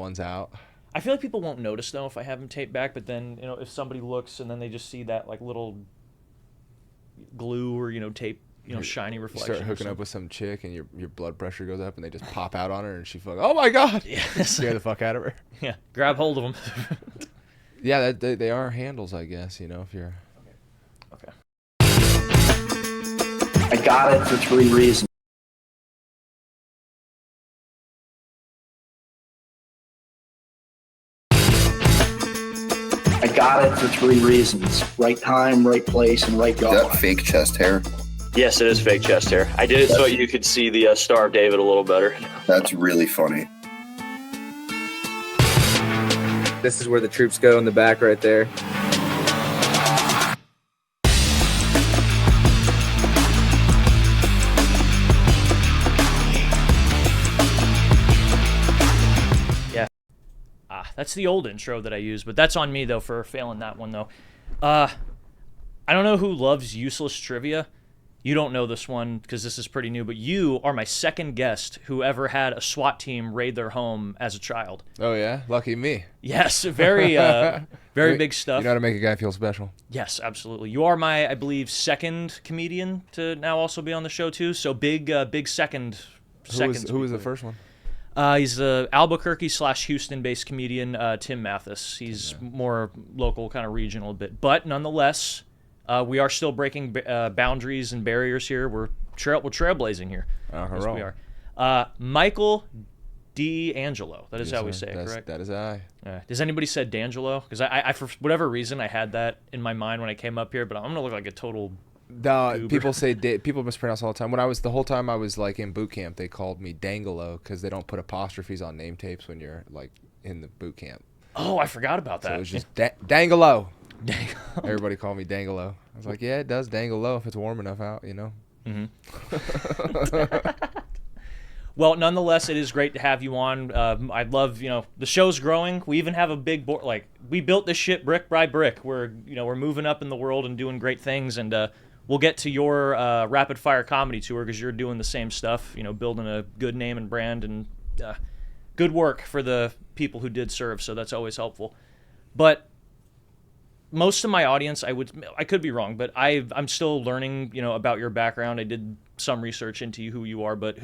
one's out. I feel like people won't notice though if I have them taped back, but then if somebody looks and then they just see that like little glue or tape, shiny You reflection. start hooking up with some chick and your blood pressure goes up and they just pop out on her and she fucking, oh my god, scare the fuck out of her. Yeah, grab hold of them. Yeah, they are handles, I guess. If you're. Okay. I got it for 3 reasons. I got it for 3 reasons. Right time, right place, and right Is that jawline. fake chest hair? Yes, it is fake chest hair. I did it so you could see the Star of David a little better. That's really funny. This is where the troops go in the back right there. That's the old intro that I use, but that's on me though for failing that one though. I don't know who loves useless trivia. You don't know this one because this is pretty new, but you are my second guest who ever had a SWAT team raid their home as a child. Oh yeah, lucky me. Yes, very big stuff. You know how to make a guy feel special. Yes, absolutely. You are my, I believe, second comedian to now also be on the show too. So big second. Who was the first one? He's the Albuquerque/Houston-based comedian, Tim Mathis. He's more local, kind of regional a bit. But nonetheless, we are still breaking boundaries and barriers here. We're trailblazing here. Yes, we are. Michael D'Angelo. That is how we say it, correct? That is I. Does anybody said D'Angelo? Because I, for whatever reason, I had that in my mind when I came up here, but I'm going to look like a total... No, people say people mispronounce all the time. The whole time I was like in boot camp, they called me Dangelo because they don't put apostrophes on name tapes when you're like in the boot camp. Oh, I forgot about that. So it was just Dangelo. Everybody called me Dangelo. I was like, yeah, it does dangle low if it's warm enough out, Mm-hmm. Well, nonetheless, it is great to have you on. I'd love, the show's growing. We even have a big board. Like, we built this shit brick by brick. We're moving up in the world and doing great things. And we'll get to your rapid fire comedy tour because you're doing the same stuff. Building a good name and brand and good work for the people who did serve. So that's always helpful. But most of my audience, I could be wrong, but I'm still learning, about your background. I did some research into who you are, but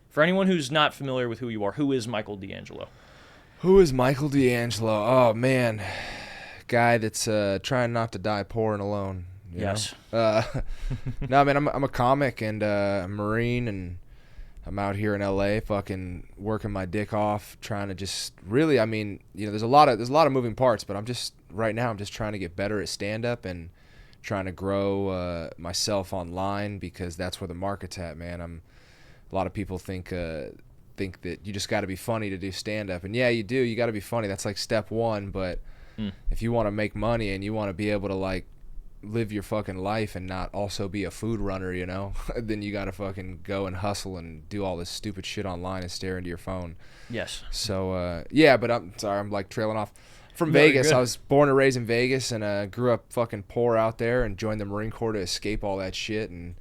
for anyone who's not familiar with who you are, who is Michael D'Angelo? Who is Michael D'Angelo? Oh man, guy that's trying not to die poor and alone. Yes. No, man, I'm a comic and a Marine, and I'm out here in LA, fucking working my dick off, trying to just really. There's a lot of moving parts, but I'm just trying to get better at stand up and trying to grow myself online because that's where the market's at, man. A lot of people think that you just got to be funny to do stand-up. And yeah, you do. You got to be funny. That's like step one. But if you want to make money and you want to be able to like live your fucking life and not also be a food runner, then you got to fucking go and hustle and do all this stupid shit online and stare into your phone. Yes. So, yeah, but I'm sorry. I'm like trailing off. From Vegas. I was born and raised in Vegas and grew up fucking poor out there and joined the Marine Corps to escape all that shit. And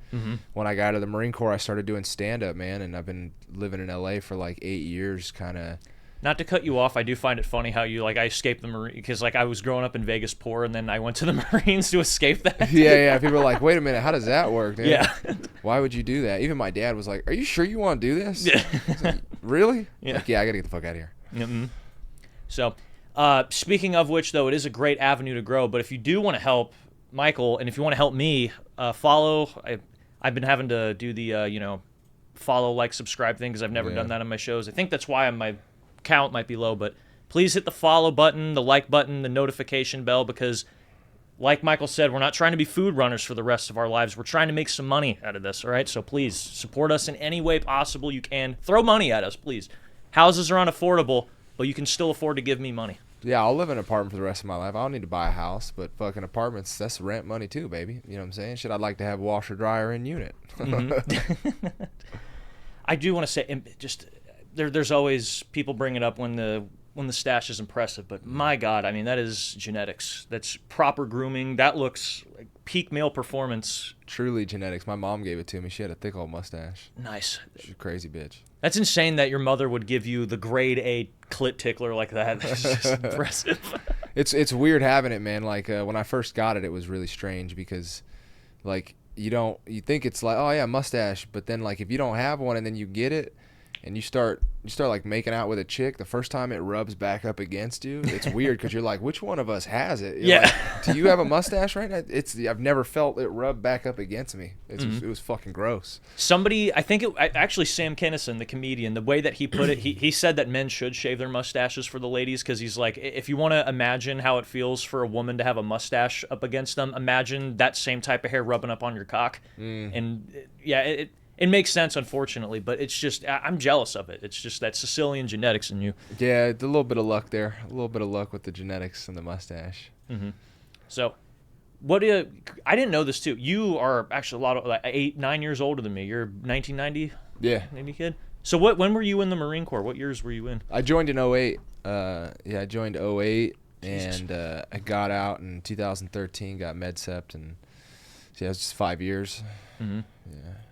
when I got out of the Marine Corps, I started doing stand-up, man. And I've been living in L.A. for like 8 years, kind of. Not to cut you off, I do find it funny how I escaped the Marine because like I was growing up in Vegas poor and then I went to the Marines to escape that. Yeah. People are like, wait a minute, how does that work, dude? Yeah. Why would you do that? Even my dad was like, are you sure you want to do this? Yeah. Like, really? Yeah. Like, yeah, I got to get the fuck out of here. Mm-hmm. So... speaking of which, though, it is a great avenue to grow. But if you do want to help Michael, and if you want to help me, follow. I've been having to do the follow, like, subscribe thing because I've never done that on my shows. I think that's why my count might be low. But please hit the follow button, the like button, the notification bell because, like Michael said, we're not trying to be food runners for the rest of our lives. We're trying to make some money out of this. All right, so please support us in any way possible you can. Throw money at us, please. Houses are unaffordable, but you can still afford to give me money. Yeah, I'll live in an apartment for the rest of my life. I don't need to buy a house, but fucking apartments, that's rent money too, baby. You know what I'm saying? Shit, I'd like to have washer dryer in unit. I do want to say, just there's always people bring it up when the stash is impressive, but my God, that is genetics. That's proper grooming. That looks like peak male performance. Truly genetics. My mom gave it to me. She had a thick old mustache. Nice. She's a crazy bitch. That's insane that your mother would give you the grade A clit tickler like that. That's just impressive. It's weird having it, man. Like when I first got it, it was really strange because, like, you think it's like, oh yeah, mustache, but then like if you don't have one and then you get it, and you start like making out with a chick, the first time it rubs back up against you, it's weird because you're like, which one of us has it? You're like, do you have a mustache right now? I've never felt it rub back up against me. It was fucking gross. Somebody, actually Sam Kinison, the comedian, the way that he put it, he said that men should shave their mustaches for the ladies because he's like, if you want to imagine how it feels for a woman to have a mustache up against them, imagine that same type of hair rubbing up on your cock. And yeah, it makes sense, unfortunately, but it's just I'm jealous of it. It's just that Sicilian genetics in you. Yeah, a little bit of luck there. A little bit of luck with the genetics and the mustache. So, I didn't know this too. You are actually like 8-9 years older than me. You're 1990. Yeah. 90 kid. So when were you in the Marine Corps? What years were you in? I joined in 08. I joined 08, and I got out in 2013. Got med-sept, and it was just 5 years. Yeah.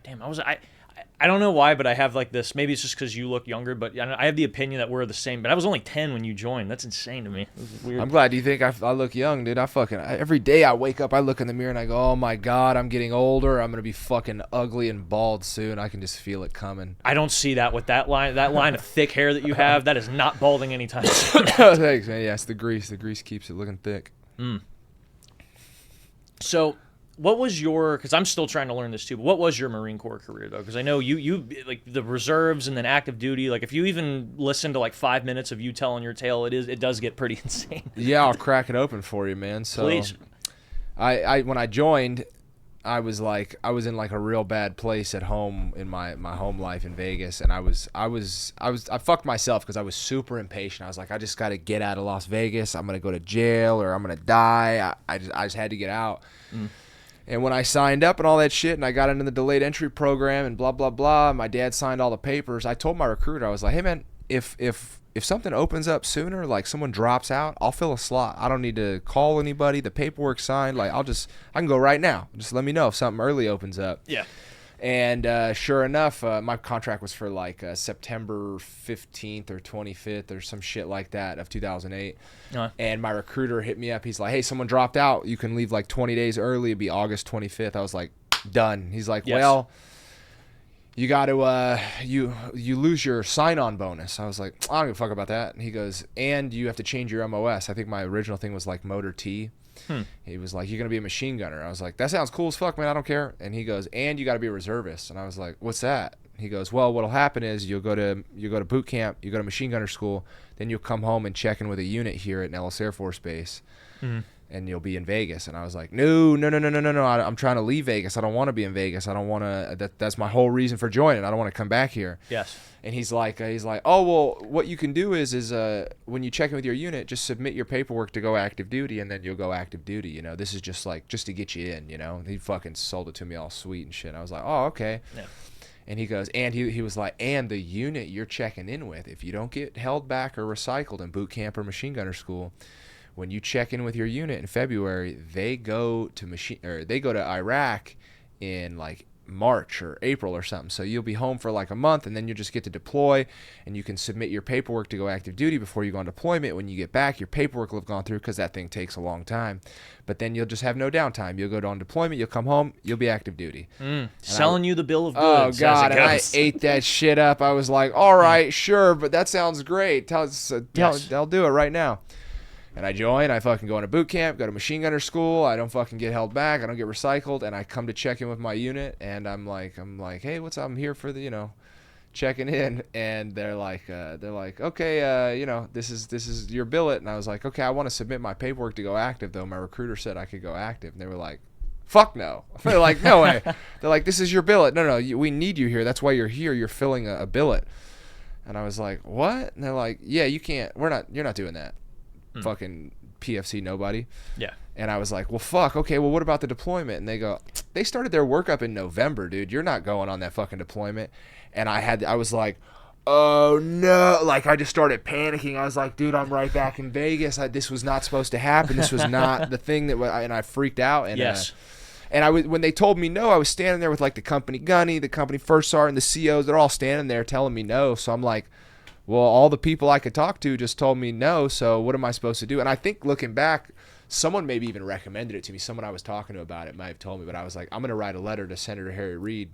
Damn, I don't know why, but I have like this. Maybe it's just because you look younger, but I have the opinion that we're the same. But I was only 10 when you joined. That's insane to me. This is weird. I'm glad you think I look young, dude. Every day I wake up, I look in the mirror and I go, oh my God, I'm getting older. I'm gonna be fucking ugly and bald soon. I can just feel it coming. I don't see that with that line of thick hair that you have. That is not balding anytime soon. Thanks, man. Yeah, it's the grease. The grease keeps it looking thick. So, what was your? Because I'm still trying to learn this too. But what was your Marine Corps career though? Because I know you like the reserves and then active duty. Like if you even listen to like 5 minutes of you telling your tale, it does get pretty insane. Yeah, I'll crack it open for you, man. So, please. I when I joined, I was in like a real bad place at home in my home life in Vegas, and I fucked myself because I was super impatient. I was like, I just got to get out of Las Vegas. I'm gonna go to jail or I'm gonna die. I just had to get out. And when I signed up and all that shit, and I got into the delayed entry program and blah blah blah, my dad signed all the papers. I told my recruiter, I was like, hey man, if something opens up sooner, like someone drops out, I'll fill a slot. I don't need to call anybody. The paperwork's signed. Like I can go right now. Just let me know if something early opens up. Yeah. And sure enough, my contract was for like September 15th or 25th or some shit like that of 2008. And my recruiter hit me up. He's like, hey, someone dropped out. You can leave like 20 days early. It'd be August 25th. I was like, done. He's like, well, you got to you lose your sign-on bonus. I was like, I don't give a fuck about that. And he goes, and you have to change your MOS. I think my original thing was like motor T. He was like, you're going to be a machine gunner. I was like, that sounds cool as fuck, man. I don't care. And he goes, and you got to be a reservist. And I was like, what's that? He goes, well, what'll happen is you go to boot camp, you go to machine gunner school, then you'll come home and check in with a unit here at Nellis Air Force Base. And you'll be in Vegas. And I was like, no. I'm trying to leave Vegas. I don't want to be in Vegas. I don't want to, that's my whole reason for joining. I don't want to come back here. Yes. And he's like, oh, well, what you can do is when you check in with your unit, just submit your paperwork to go active duty, and then you'll go active duty. You know, this is just to get you in, you know. He fucking sold it to me all sweet and shit. I was like, oh, okay. Yeah. And he goes, and he was like, and the unit you're checking in with, if you don't get held back or recycled in boot camp or machine gunner school, when you check in with your unit in February, they go to Iraq in like March or April or something. So you'll be home for like a month, and then you'll just get to deploy, and you can submit your paperwork to go active duty before you go on deployment. When you get back, your paperwork will have gone through because that thing takes a long time. But then you'll just have no downtime. You'll go on deployment, you'll come home, you'll be active duty. Selling you the bill of goods. Oh, God, and I ate that shit up. I was like, all right, sure, but that sounds great. I'll do it right now. And I join, I fucking go into boot camp, go to machine gunner school, I don't fucking get held back, I don't get recycled, and I come to check in with my unit, and I'm like, hey, what's up? I'm here for the, checking in, and they're like, okay, this is your billet, and I was like, okay, I want to submit my paperwork to go active, though. My recruiter said I could go active, and they were like, fuck no. They're like, no way. They're like, this is your billet. No, we need you here. That's why you're here. You're filling a billet. And I was like, what? And they're like, yeah, you can't. You're not doing that. Fucking PFC nobody. Yeah. And I was like, well, fuck. Okay, well, what about the deployment? And they go, they started their workup in November, dude. You're not going on that fucking deployment. And I was like, oh no. Like, I just started panicking. I was like, dude, I'm right back in Vegas. This was not supposed to happen. This was not the thing and I freaked out. And, yes. And when they told me no, I was standing there with like the company gunny, the company first sergeant, the COs. They're all standing there telling me no. So I'm like, well, all the people I could talk to just told me no. So what am I supposed to do? And I think looking back, someone maybe even recommended it to me. Someone I was talking to about it might have told me, but I was like, I'm going to write a letter to Senator Harry Reid.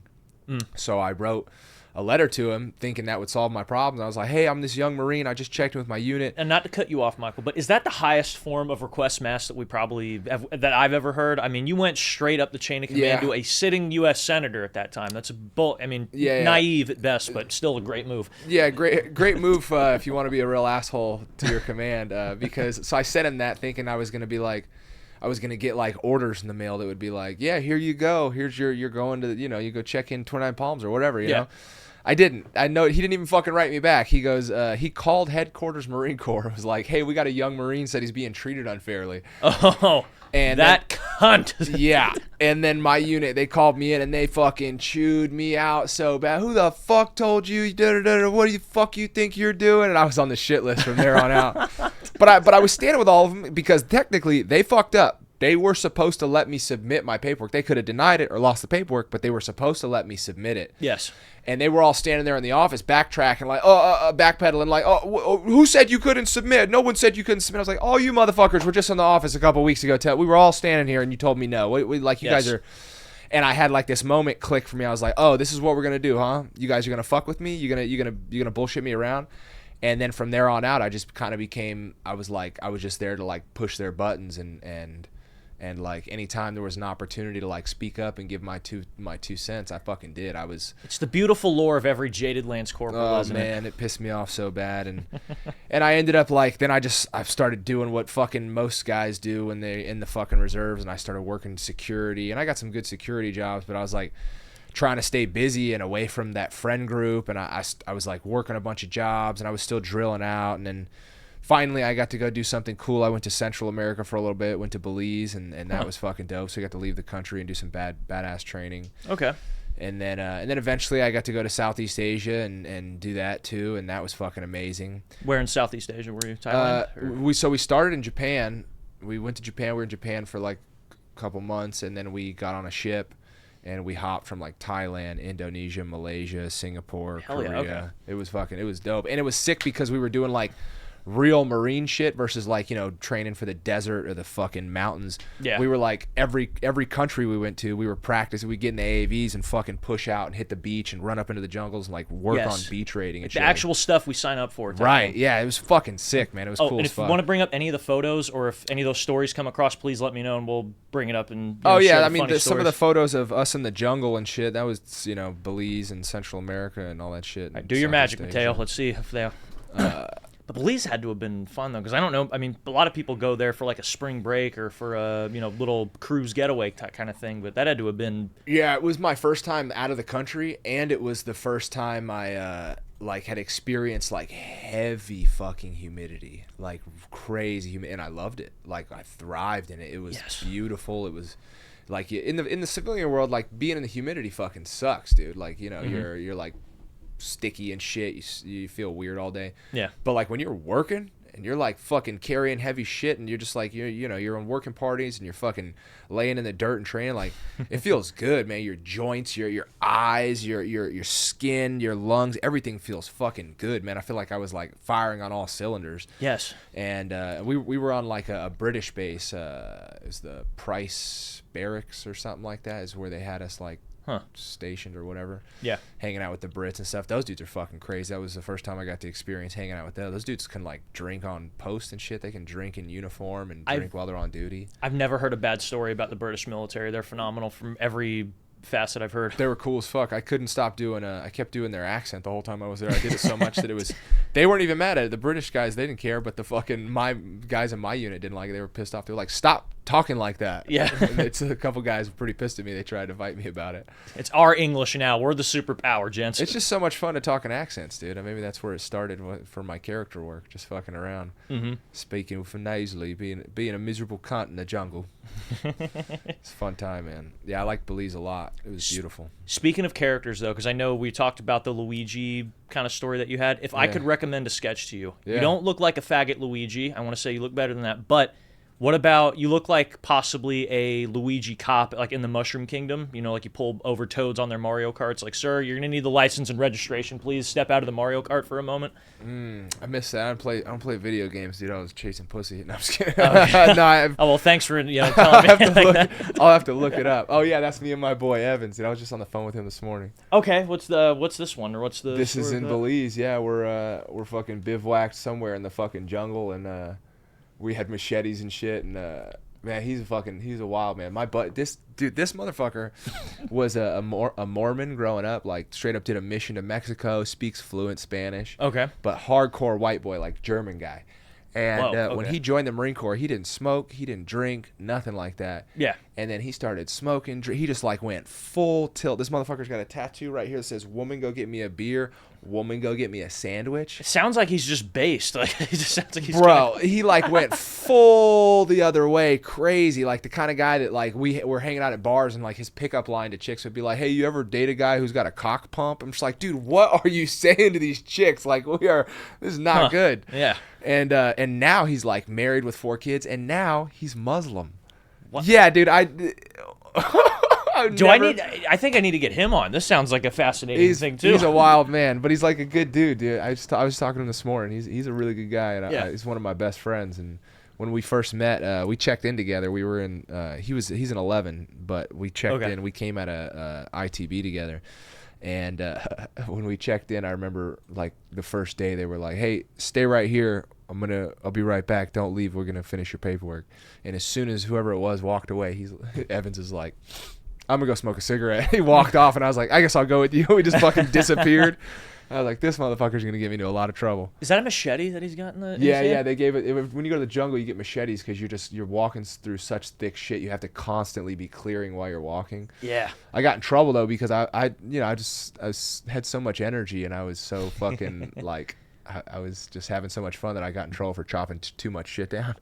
So I wrote a letter to him thinking that would solve my problems. I was like, hey, I'm this young Marine. I just checked with my unit. And not to cut you off, Michael, but is that the highest form of request mass that we probably that I've ever heard? I mean, you went straight up the chain of command to a sitting U.S. senator at that time. That's naive at best, but still a great move. Yeah, great move if you want to be a real asshole to your command. So I sent him that thinking I was going to get like orders in the mail that would be like, yeah, here you go. Here's you're going to, you go check in 29 Palms or whatever, you know. I didn't. I know he didn't even fucking write me back. He goes, he called headquarters Marine Corps. Was like, hey, we got a young Marine said he's being treated unfairly. Oh, and that cunt. Yeah. And then my unit, they called me in and they fucking chewed me out so bad. Who the fuck told you? What do you fuck you think you're doing? And I was on the shit list from there on out. But I was standing with all of them because technically they fucked up. They were supposed to let me submit my paperwork. They could have denied it or lost the paperwork, but they were supposed to let me submit it. Yes. And they were all standing there in the office backtracking like, backpedaling like, who said you couldn't submit? No one said you couldn't submit. I was like, oh, you motherfuckers were just in the office a couple weeks ago. We were all standing here and you told me no. You guys are. And I had like this moment click for me. I was like, oh, this is what we're gonna do, huh? You guys are gonna fuck with me? You're gonna bullshit me around? And then from there on out, I just kind of became. I was just there to like push their buttons and like anytime there was an opportunity to like speak up and give my two cents, I fucking did. It's the beautiful lore of every jaded Lance Corporal, isn't it? Oh man, it pissed me off so bad, and and I ended up like then I've started doing what fucking most guys do when they're in the fucking reserves, and I started working security, and I got some good security jobs, but I was like trying to stay busy and away from that friend group, and I was like working a bunch of jobs, and I was still drilling out, and then finally, I got to go do something cool. I went to Central America for a little bit, went to Belize, and that was fucking dope. So I got to leave the country and do some badass training. Okay. And then eventually I got to go to Southeast Asia and do that too, and that was fucking amazing. Where in Southeast Asia were you? Thailand? We started in Japan. We went to Japan. We were in Japan for like a couple months, and then we got on a ship. And we hopped from like Thailand, Indonesia, Malaysia, Singapore, Korea. Yeah, okay. It was dope. And it was sick because we were doing like real Marine shit versus like, training for the desert or the fucking mountains. Yeah. We were like every country we went to, we were practicing. We'd get in the AAVs and fucking push out and hit the beach and run up into the jungles and like work on beach raiding and shit. The actual stuff we sign up for. Right. Yeah. It was fucking sick, man. It was cool and as if fuck. you want to bring up any of the photos or if any of those stories come across, please let me know and we'll bring it up and yeah. I mean, some of the photos of us in the jungle and shit, that was, Belize and Central America and all that shit. Right, do your magic, Mateo. Let's see if they But Belize had to have been fun, though, because I don't know. I mean, a lot of people go there for like a spring break or for a little cruise getaway kind of thing, but that had to have been. Yeah, it was my first time out of the country, and it was the first time I had experienced like heavy fucking humidity, like crazy humidity, and I loved it. Like I thrived in it. It was beautiful. It was like in the civilian world, like being in the humidity fucking sucks, dude. Like you're like sticky and shit. You feel weird all day. Yeah. But like when you're working and you're like fucking carrying heavy shit and you're just like you're on working parties and you're fucking laying in the dirt and training, like it feels good, man. Your joints, your eyes, your skin, your lungs, everything feels fucking good, man. I feel like I was like firing on all cylinders. Yes. And we were on like a British base. It was the Price Barracks or something like that is where they had us like stationed or whatever. Yeah. Hanging out with the Brits and stuff. Those dudes are fucking crazy. That was the first time I got to experience hanging out with them. Those dudes can like drink on post and shit. They can drink in uniform and drink while they're on duty. I've never heard a bad story about the British military. They're phenomenal from every facet I've heard. They were cool as fuck. I couldn't stop doing I kept doing their accent the whole time I was there. I did it so much that it was they weren't even mad at it. The British guys, they didn't care, but the fucking my guys in my unit didn't like it. They were pissed off. They were like, stop talking like that. Yeah. And it's a couple guys were pretty pissed at me. They tried to fight me about it. It's our English now. We're the superpower, gents. It's just so much fun to talk in accents, dude. Maybe that's where it started for my character work, just fucking around. Mm-hmm. Speaking nasally, being a miserable cunt in the jungle. It's a fun time, man. Yeah, I like Belize a lot. It was beautiful. Speaking of characters, though, because I know we talked about the Luigi kind of story that you had. If I could recommend a sketch to you, you don't look like a faggot Luigi. I want to say you look better than that, but What about, you look like possibly a Luigi cop, like in the Mushroom Kingdom, you know, like you pull over toads on their Mario Karts. Like, sir, you're gonna need the license and registration. Please step out of the Mario Kart for a moment. I miss that. I don't play video games, dude. I was chasing pussy. No, I'm just kidding. No, Oh well, thanks for telling me like that. I'll have to look it up. Oh yeah, that's me and my boy Evans. Dude, I was just on the phone with him this morning. Okay, what's this one, or what's the? This is story in about? Belize. Yeah, we're fucking bivouacked somewhere in the fucking jungle, and we had machetes and shit. And man, he's a wild man. This motherfucker was a Mormon growing up. Like straight up did a mission to Mexico. Speaks fluent Spanish. Okay. But hardcore white boy, like German guy. And Whoa, when okay. he joined the Marine Corps, he didn't smoke, he didn't drink, nothing like that. Yeah. And then he started smoking. He just like went full tilt. This motherfucker's got a tattoo right here that says, "Woman, go get me a beer. Woman, go get me a sandwich." It sounds like he's just based. Like he just sounds like he's Bro, he like went full the other way, crazy. Like the kind of guy that like we're hanging out at bars and like his pickup line to chicks would be like, "Hey, you ever date a guy who's got a cock pump?" I'm just like, dude, what are you saying to these chicks? Like this is not good. Yeah. And now he's like married with 4 kids, and now he's Muslim. What? Yeah, dude, I think I need to get him on. This sounds like a fascinating thing too. He's a wild man, but he's like a good dude, dude. I was talking to him this morning. He's a really good guy, and Yeah. he's one of my best friends. And when we first met, we checked in together. We were in he's an 11, but we checked in. We came at a ITB together. And when we checked in, I remember like the first day they were like, "Hey, stay right here. I'll be right back. Don't leave. We're gonna finish your paperwork." And as soon as whoever it was walked away, Evans is like, "I'm gonna go smoke a cigarette." He walked off, and I was like, "I guess I'll go with you." We just fucking disappeared. I was like, "This motherfucker's gonna get me into a lot of trouble." Is that a machete that he's got in the? Yeah. They gave it when you go to the jungle, you get machetes because you're walking through such thick shit. You have to constantly be clearing while you're walking. Yeah. I got in trouble though because I had so much energy and I was so fucking like I was just having so much fun that I got in trouble for chopping too much shit down.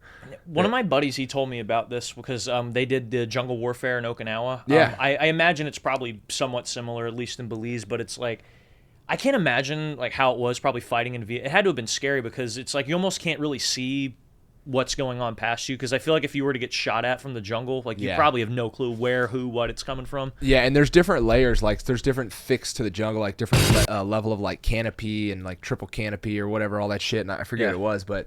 One of my buddies, he told me about this because they did the jungle warfare in Okinawa. Yeah. I imagine it's probably somewhat similar, at least in Belize, but it's like, I can't imagine like how it was probably fighting in Vietnam. It had to have been scary because it's like you almost can't really see what's going on past you, because I feel like if you were to get shot at from the jungle, like you probably have no clue where, who, what it's coming from. Yeah, and there's different layers. Like there's different thicks to the jungle, like different level of like canopy and like triple canopy or whatever, all that shit. And I forget what it was, but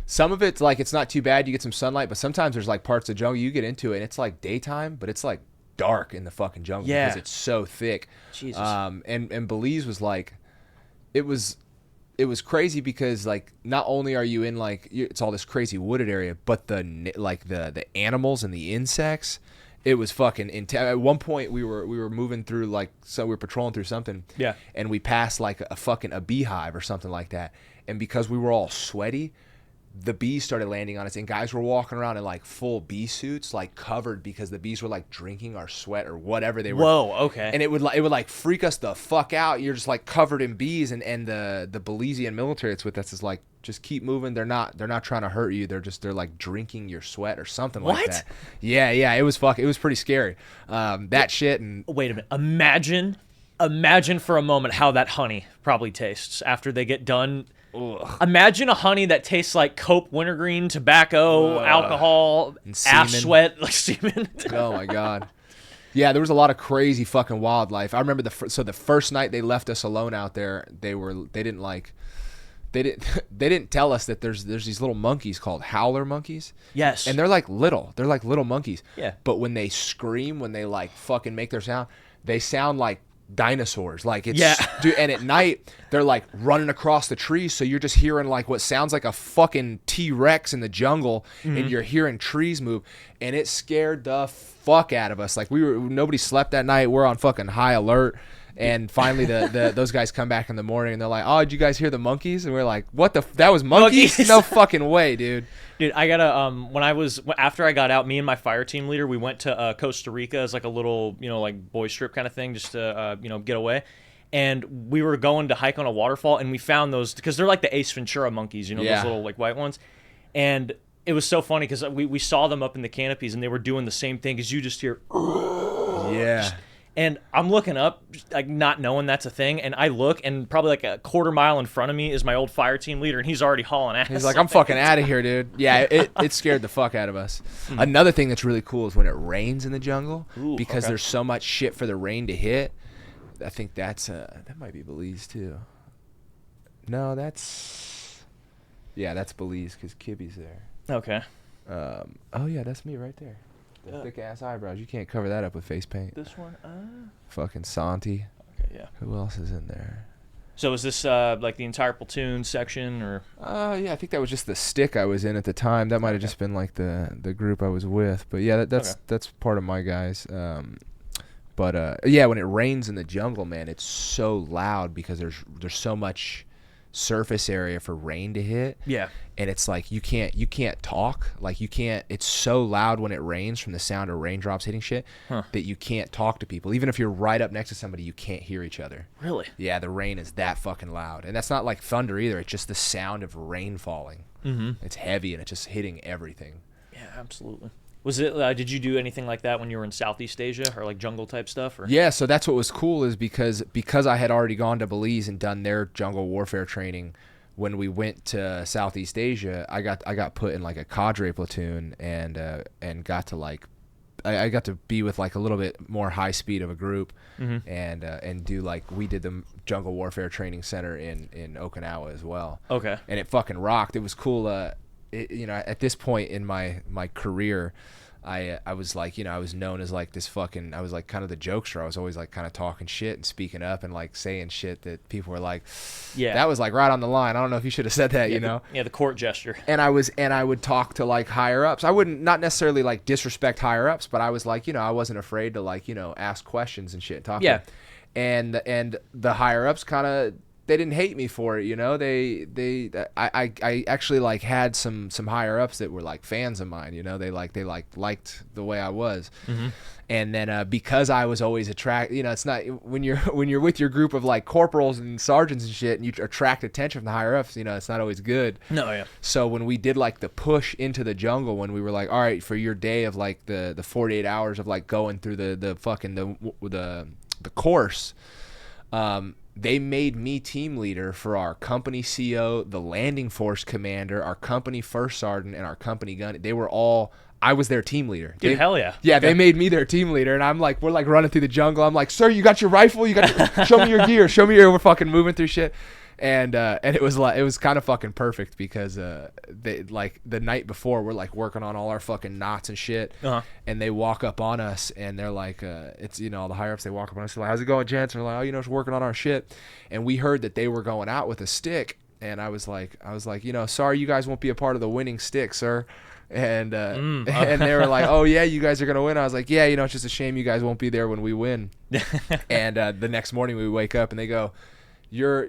some of it's like it's not too bad. You get some sunlight, but sometimes there's like parts of the jungle you get into it and it's like daytime, but it's like dark in the fucking jungle because it's so thick. Jesus. And Belize was like, it was crazy because like not only are you in like it's all this crazy wooded area, but the animals and the insects, it was fucking intense. At one point we were moving through we were patrolling through something, and we passed like a beehive or something like that, and because we were all sweaty, the bees started landing on us, and guys were walking around in like full bee suits, like covered because the bees were like drinking our sweat or whatever they were. Whoa, okay. And it would like freak us the fuck out. You're just like covered in bees, and the Belizean military that's with us is like, just keep moving. They're not trying to hurt you. They're like drinking your sweat or something like that. Yeah. It was pretty scary. That shit. And wait a minute. Imagine for a moment how that honey probably tastes after they get done. Ugh. Imagine a honey that tastes like Coke, wintergreen, tobacco, alcohol, ass sweat, like semen. Oh my god. Yeah, there was a lot of crazy fucking wildlife. I remember the first night they left us alone out there, they didn't tell us that there's these little monkeys called howler monkeys. Yes. And they're like little monkeys. Yeah. But when they scream, when they like fucking make their sound, they sound like dinosaurs. Like it's dude, and at night they're like running across the trees, so you're just hearing like what sounds like a fucking T-Rex in the jungle, and you're hearing trees move, and it scared the fuck out of us. Like nobody slept that night. We're on fucking high alert. And finally those guys come back in the morning and they're like, "Oh, did you guys hear the monkeys?" And we're like, "What that was monkeys? No fucking way, dude." Dude, I gotta after I got out, me and my fire team leader, we went to Costa Rica as like a little, like boys trip kind of thing, just to get away. And we were going to hike on a waterfall, and we found those because they're like the Ace Ventura monkeys, those little like white ones. And it was so funny because we saw them up in the canopies, and they were doing the same thing as you just hear. Yeah. And I'm looking up, like not knowing that's a thing, and I look, and probably like a quarter mile in front of me is my old fire team leader, and he's already hauling ass. He's like, I'm fucking out of here, dude. Yeah, it scared the fuck out of us. Another thing that's really cool is when it rains in the jungle, because there's so much shit for the rain to hit. I think that might be Belize too. No, that's Belize because Kibby's there. Okay. Oh yeah, that's me right there. The thick ass eyebrows. You can't cover that up with face paint. This one. Fucking Santi. Okay, yeah. Who else is in there? So is this like the entire platoon section, or? Yeah, I think that was just the stick I was in at the time. That might have just been like the group I was with. But yeah, that's part of my guys. But yeah, when it rains in the jungle, man, it's so loud because there's so much surface area for rain to hit. Yeah. And it's like you can't talk. Like you can't. It's so loud when it rains from the sound of raindrops hitting shit that you can't talk to people. Even if you're right up next to somebody, you can't hear each other. Really? Yeah, the rain is that fucking loud, and that's not like thunder either. It's just the sound of rain falling. Mm-hmm. It's heavy and it's just hitting everything. Yeah, absolutely. Was it? Did you do anything like that when you were in Southeast Asia, or like jungle type stuff? Or? Yeah, so that's what was cool is because I had already gone to Belize and done their jungle warfare training. When we went to Southeast Asia, I got put in like a cadre platoon and got to like I got to be with like a little bit more high speed of a group and do like we did the jungle warfare training center in Okinawa as well. Okay. And it fucking rocked. It was cool. At this point in my career, I was like, I was known as like this fucking, I was like kind of the jokester. I was always like kind of talking shit and speaking up and like saying shit that people were like, yeah, that was like right on the line. I don't know if you should have said that, the court gesture. And I would talk to like higher ups. I wouldn't, not necessarily like disrespect higher ups, but I was like, I wasn't afraid to like, ask questions and shit, talk to them. And the higher ups kind of, they didn't hate me for it, I actually like had some higher ups that were like fans of mine, they liked the way I was. And then because I was always attracted, it's not when you're with your group of like corporals and sergeants and shit and you attract attention from the higher ups, it's not always good. No, yeah. So when we did like the push into the jungle, when we were like, all right, for your day of like the 48 hours of like going through the course, they made me team leader for our company CO, the landing force commander, our company first sergeant, and our company gun. They were all, I was their team leader. Dude, hell yeah. Yeah, they made me their team leader, and I'm like, we're like running through the jungle. I'm like, sir, you got your rifle? Show me your gear. Show me we're fucking moving through shit. And it was kind of fucking perfect because they like the night before we're like working on all our fucking knots and shit, and they walk up on us and they're like, it's all the higher ups, they walk up on us, they're like, how's it going, gents? And we're like, it's working on our shit, and we heard that they were going out with a stick, and I was like, sorry, you guys won't be a part of the winning stick, sir. And and they were like, oh yeah, you guys are gonna win. I was like, yeah, it's just a shame you guys won't be there when we win. And the next morning we wake up and they go, you're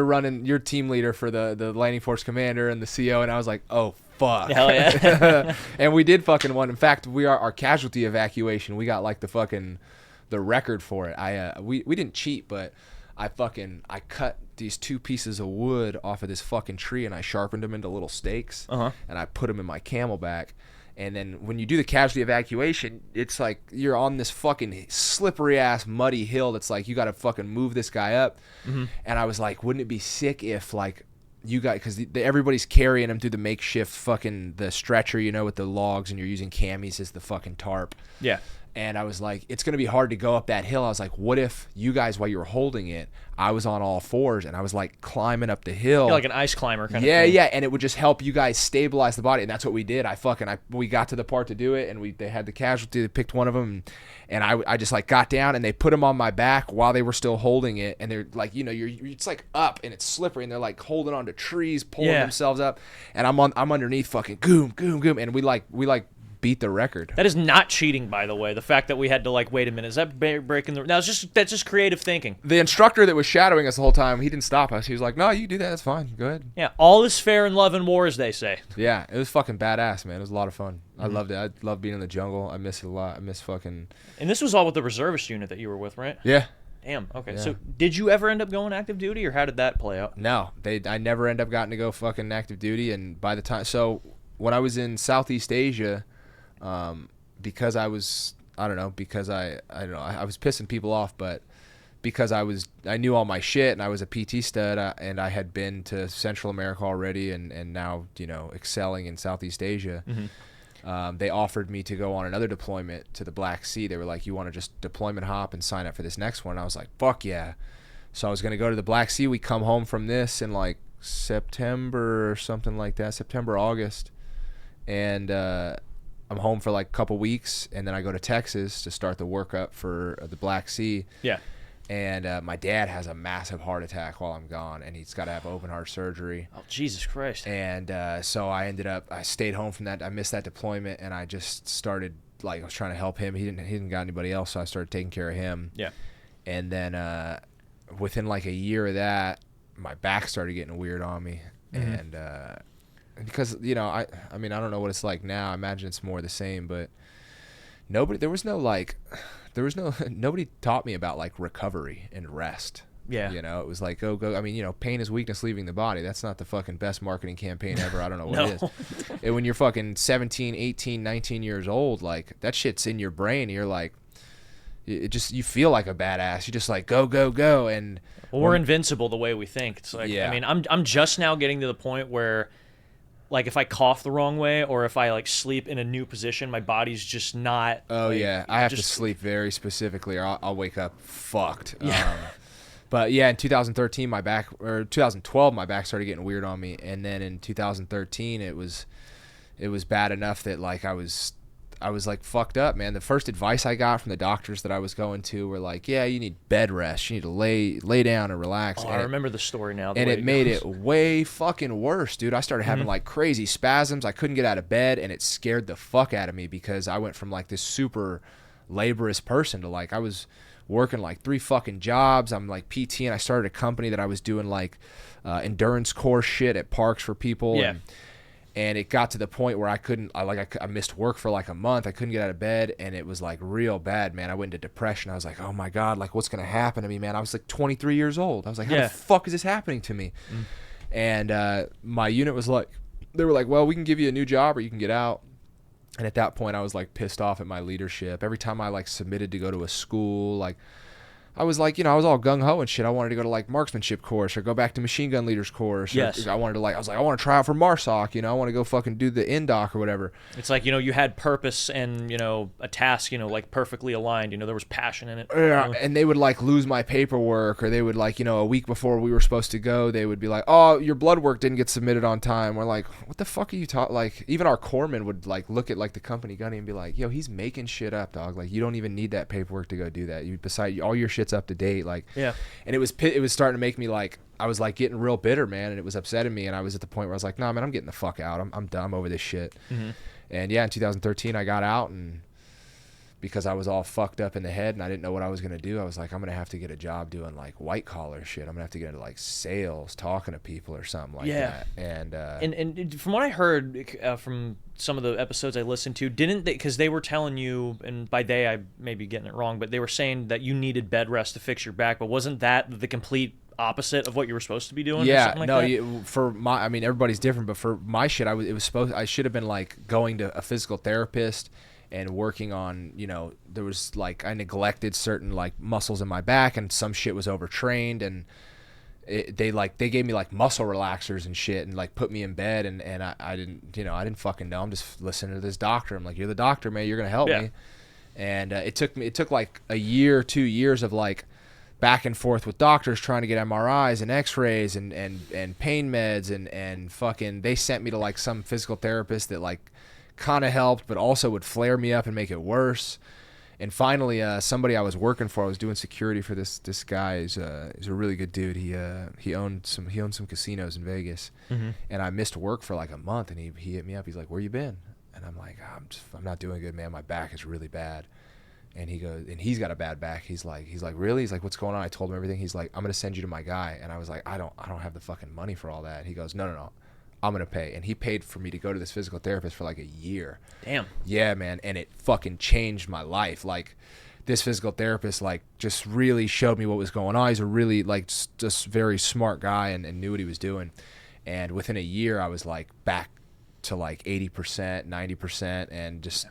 running, you're team leader for the landing force commander and the CO. And I was like, oh fuck. Hell yeah. And we did fucking win. In fact, our casualty evacuation, we got like the record for it. We didn't cheat, but I cut these 2 pieces of wood off of this fucking tree and I sharpened them into little stakes and I put them in my Camelback. And then when you do the casualty evacuation, it's like you're on this fucking slippery ass muddy hill that's like you got to fucking move this guy up. And I was like, wouldn't it be sick if like you got, because everybody's carrying him through the makeshift fucking the stretcher, with the logs, and you're using camis as the fucking tarp. Yeah. And I was like, it's going to be hard to go up that hill. I was like, what if you guys, while you were holding it, I was on all fours and I was like climbing up the hill. You're like an ice climber kind of thing. Yeah, and it would just help you guys stabilize the body. And that's what we did. We got to the part to do it, and they had the casualty. They picked one of them, and I just like got down, and they put him on my back while they were still holding it. And they're like, it's like up and it's slippery, and they're like holding onto trees, pulling themselves up. And I'm underneath fucking goom, goom, goom. And we beat the record. That is not cheating, by the way. The fact that we had to like, wait a minute, is that breaking the? No, that's just creative thinking. The instructor that was shadowing us the whole time, he didn't stop us. He was like, "No, you do that. That's fine. Go ahead." Yeah, all is fair in love and war, as they say. Yeah, it was fucking badass, man. It was a lot of fun. I loved it. I loved being in the jungle. I miss it a lot. I miss fucking. And this was all with the reservist unit that you were with, right? Yeah. Damn. Okay. Yeah. So, did you ever end up going active duty, or how did that play out? No, I never end up getting to go fucking active duty. And by the time, so when I was in Southeast Asia. Because I was I don't know, because I don't know, I was pissing people off, but because I knew all my shit and I was a PT stud, and I had been to Central America already and now, you know, excelling in Southeast Asia. They offered me to go on another deployment to the Black Sea. They were like, you want to just deployment hop and sign up for this next one? And I was like, fuck yeah. So I was going to go to the Black Sea. We come home from this in like September or something like that, September, August. And I'm home for like a couple weeks, and then I go to Texas to start the workup for the Black Sea. Yeah. And my dad has a massive heart attack while I'm gone, and he's got to have open heart surgery. Oh, Jesus Christ. And so I stayed home from that. I missed that deployment, and I just started, like, I was trying to help him. He didn't got anybody else, so I started taking care of him. Yeah. And then within like a year of that, my back started getting weird on me. And because, you know, I mean, I don't know what it's like now. I imagine it's more the same, but nobody taught me about like recovery and rest. Yeah. You know, it was like, go. I mean, you know, pain is weakness leaving the body. That's not the fucking best marketing campaign ever. I don't know what it is. And when you're fucking 17, 18, 19 years old, like, that shit's in your brain. You're like, you feel like a badass. You just like, go, go, go. And well, we're invincible the way we think. It's like, yeah. I mean, I'm just now getting to the point where, like, if I cough the wrong way or if I like sleep in a new position, my body's just not. Oh, like, yeah. I have to sleep very specifically or I'll wake up fucked. Yeah. But yeah, in 2013, 2012, my back started getting weird on me. And then in 2013, it was bad enough that, like, I was like fucked up, man. The first advice I got from the doctors that I was going to were like, yeah, you need bed rest. You need to lay down and relax. Oh, and I remember the story now. And it made it way fucking worse, dude. I started having like crazy spasms. I couldn't get out of bed, and it scared the fuck out of me because I went from like this super laborious person to, like, I was working like 3 fucking jobs. I'm like PT, and I started a company that I was doing like endurance course shit at parks for people. Yeah. And it got to the point where I missed work for like a month. I couldn't get out of bed, and it was like real bad, man. I went into depression. I was like, oh my God, like, what's going to happen to me, man? I was like 23 years old. I was like, how the fuck is this happening to me? And my unit was like, they were like, well, we can give you a new job or you can get out. And at that point, I was like pissed off at my leadership. Every time I like submitted to go to a school, like, I was like, you know, I was all gung-ho and shit. I wanted to go to like marksmanship course or go back to machine gun leaders course. Yes. I was like, I want to try out for MARSOC, you know, I want to go fucking do the NDOC or whatever. It's like, you know, you had purpose and, you know, a task, you know, like perfectly aligned. You know, there was passion in it. Yeah, and they would like lose my paperwork, or they would, like, you know, a week before we were supposed to go, they would be like, oh, your blood work didn't get submitted on time. We're like, what the fuck are you talking? Like, even our corpsmen would like look at like the company gunny and be like, yo, he's making shit up, dog. Like, you don't even need that paperwork to go do that. All your shit's up to date. Like, yeah. And it was starting to make me like, I was like getting real bitter, man, and it was upsetting me. And I was at the point where I was like, nah, man, I'm getting the fuck out. I'm done. I'm over this shit. And yeah, in 2013, I got out, and because I was all fucked up in the head and I didn't know what I was going to do, I was like, I'm going to have to get a job doing like white collar shit. I'm going to have to get into like sales, talking to people or something like that. And from what I heard from some of the episodes I listened to, didn't they, because they were telling you, and by they I may be getting it wrong, but they were saying that you needed bed rest to fix your back, but wasn't that the complete opposite of what you were supposed to be doing? Yeah, or something like that? For my, I mean, everybody's different, but for my shit, I should have been like going to a physical therapist and working on, you know, there was like, I neglected certain like muscles in my back, and some shit was overtrained, and they gave me like muscle relaxers and shit, and like put me in bed, and I didn't fucking know. I'm just listening to this doctor. I'm like, you're the doctor, man, you're gonna help me. And it took like a year, 2 years of like back and forth with doctors trying to get MRIs and x-rays and pain meds, and fucking, they sent me to like some physical therapist that like kind of helped, but also would flare me up and make it worse. And finally, somebody I was working for, I was doing security for this guy. He's a really good dude. He owned some casinos in Vegas, and I missed work for like a month. And he hit me up. He's like, "Where you been?" And I'm like, "I'm not doing good, man. My back is really bad." And he goes, and he's got a bad back. He's like, "Really?" He's like, "What's going on?" I told him everything. He's like, "I'm gonna send you to my guy." And I was like, "I don't have the fucking money for all that." He goes, "No. I'm going to pay." And he paid for me to go to this physical therapist for like a year. Damn. Yeah, man. And it fucking changed my life. Like, this physical therapist, like, just really showed me what was going on. He's a really, like, just very smart guy and knew what he was doing. And within a year, I was like back to like 80%, 90%, and just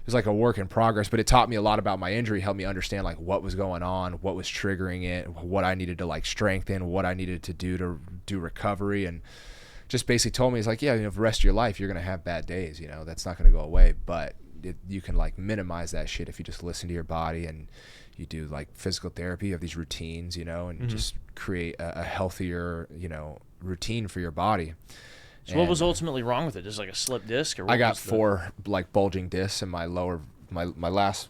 was like a work in progress, but it taught me a lot about my injury, helped me understand like what was going on, what was triggering it, what I needed to like strengthen, what I needed to do recovery, and just basically told me, it's like, yeah, you know, for the rest of your life, you're going to have bad days, you know, that's not going to go away, but you can like minimize that shit if you just listen to your body and you do like physical therapy, you have these routines, you know, and just create a healthier, you know, routine for your body. So what was ultimately wrong with it? Just like a slip disc, or what? I got 4 like bulging discs in my lower, my last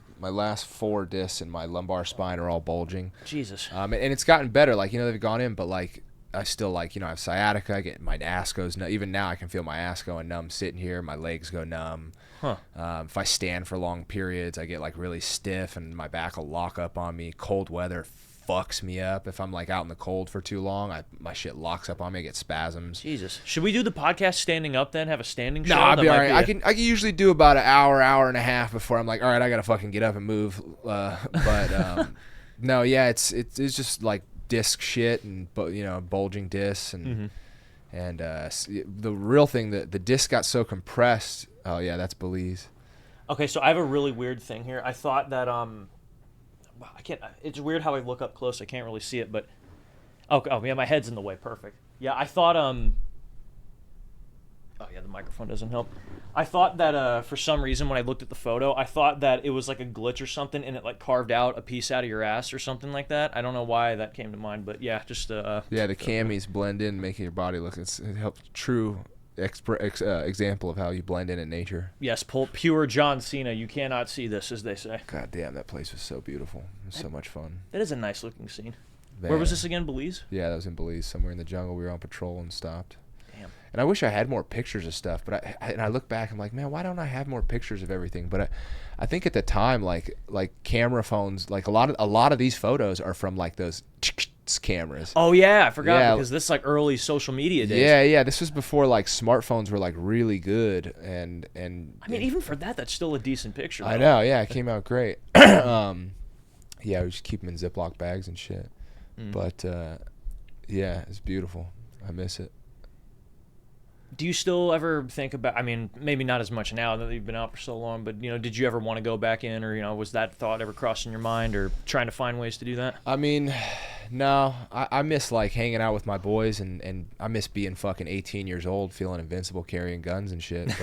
4 discs in my lumbar spine are all bulging. Jesus. And it's gotten better, like, you know, they've gone in, but like I still, like, you know, I have sciatica. I get my ass goes numb. Even now I can feel my ass going numb sitting here. My legs go numb. If I stand for long periods, I get like really stiff and my back will lock up on me. Cold weather fucks me up. If I'm like out in the cold for too long, my shit locks up on me. I get spasms. Jesus. Should we do the podcast standing up then? Have a standing show? No, I'll be all right. I can usually do about an hour and a half before I'm like, all right, I gotta fucking get up and move. No, yeah, it's just like disc shit and, you know, bulging discs and the real thing, the disc got so compressed. Oh yeah, that's Belize. Okay, so I have a really weird thing here. I thought that I can't. It's weird how I look up close. I can't really see it, but oh yeah, my head's in the way. Perfect. Yeah, I thought oh yeah, the microphone doesn't help. I thought that for some reason when I looked at the photo, I thought that it was like a glitch or something, and it like carved out a piece out of your ass or something like that. I don't know why that came to mind, but yeah, just yeah, the camis blend in, making your body look. It helps. True example of how you blend in nature. Yes, pure John Cena. You cannot see this, as they say. God damn, that place was so beautiful. It was so much fun. That is a nice looking scene. Man. Where was this again? Belize? Yeah, that was in Belize, somewhere in the jungle. We were on patrol and stopped. Damn. And I wish I had more pictures of stuff, but I look back, I'm like, man, why don't I have more pictures of everything? But I think at the time, like camera phones, like a lot of these photos are from like those cameras. Oh yeah, I forgot, because this is like early social media days. Yeah, this was before like smartphones were like really good, and I mean, even for that's still a decent picture, though. I know, yeah, it came out great. Yeah, we just keep them in Ziploc bags and shit. But yeah, it's beautiful. I miss it. Do you still ever think about, I mean, maybe not as much now that you've been out for so long, but, you know, did you ever want to go back in, or, you know, was that thought ever crossing your mind, or trying to find ways to do that? I mean, no, I miss like hanging out with my boys, and I miss being fucking 18 years old, feeling invincible, carrying guns and shit,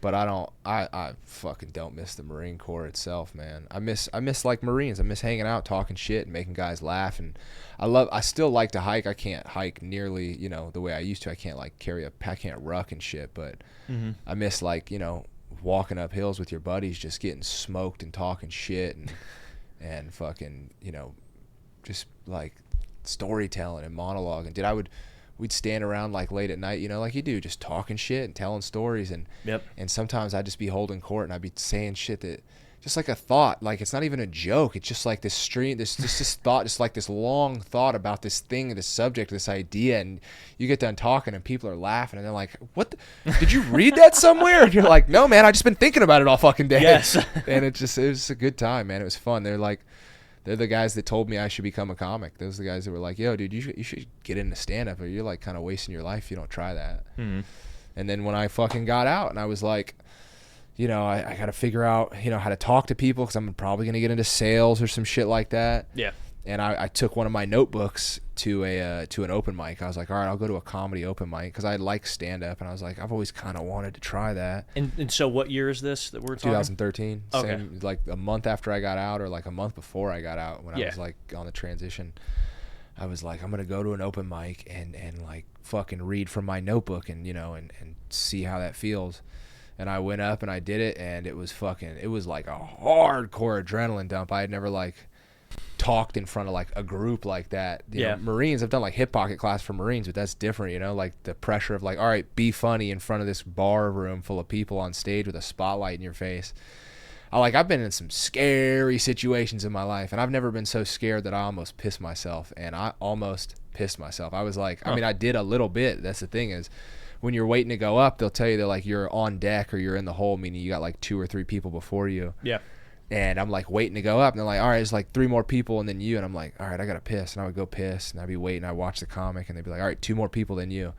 but I fucking don't miss the Marine Corps itself, man. I miss like Marines. I miss hanging out, talking shit, and making guys laugh. And I still like to hike. I can't hike nearly, you know, the way I used to. I can't like I can't ruck and shit. But I miss like, you know, walking up hills with your buddies, just getting smoked and talking shit and fucking, you know, just like storytelling and monologuing. We'd stand around like late at night, you know, like you do, just talking shit and telling stories. And sometimes I'd just be holding court and I'd be saying shit that just like a thought, like it's not even a joke. It's just like this thought, just like this long thought about this thing, this subject, this idea. And you get done talking and people are laughing and they're like, did you read that somewhere? And you're like, no, man, I just been thinking about it all fucking day. Yes. And it was a good time, man. It was fun. They're the guys that told me I should become a comic. Those are the guys that were like, yo, dude, you should get into stand-up, or you're like kind of wasting your life if you don't try that. And then when I fucking got out and I was like, you know, I got to figure out, you know, how to talk to people, because I'm probably going to get into sales or some shit like that. Yeah. And I took one of my notebooks to an open mic. I was like, all right, I'll go to a comedy open mic, because I like stand-up, and I was like, I've always kind of wanted to try that. And so what year is this that we're talking? 2013. Okay. Same, like a month after I got out, or like a month before I got out, when I was like on the transition. I was like, I'm going to go to an open mic and like fucking read from my notebook and, you know, and see how that feels. And I went up and I did it, and it was like a hardcore adrenaline dump. I had never like talked in front of like a group like that. You know, Marines, I've done like hip pocket class for Marines, but that's different, you know, like the pressure of like, all right, be funny in front of this bar room full of people on stage with a spotlight in your face. I've been in some scary situations in my life, and I've never been so scared that I almost pissed myself. And I almost pissed myself. I was like, I mean, I did a little bit. That's the thing is, when you're waiting to go up, they'll tell you they're like, you're on deck or you're in the hole, meaning you got like 2 or 3 people before you. Yeah. And I'm like waiting to go up, and they're like, all right, it's like 3 more people and then you. And I'm like, all right, I got to piss. And I would go piss, and I'd be waiting. I'd watch the comic, and they'd be like, all right, 2 more people than you.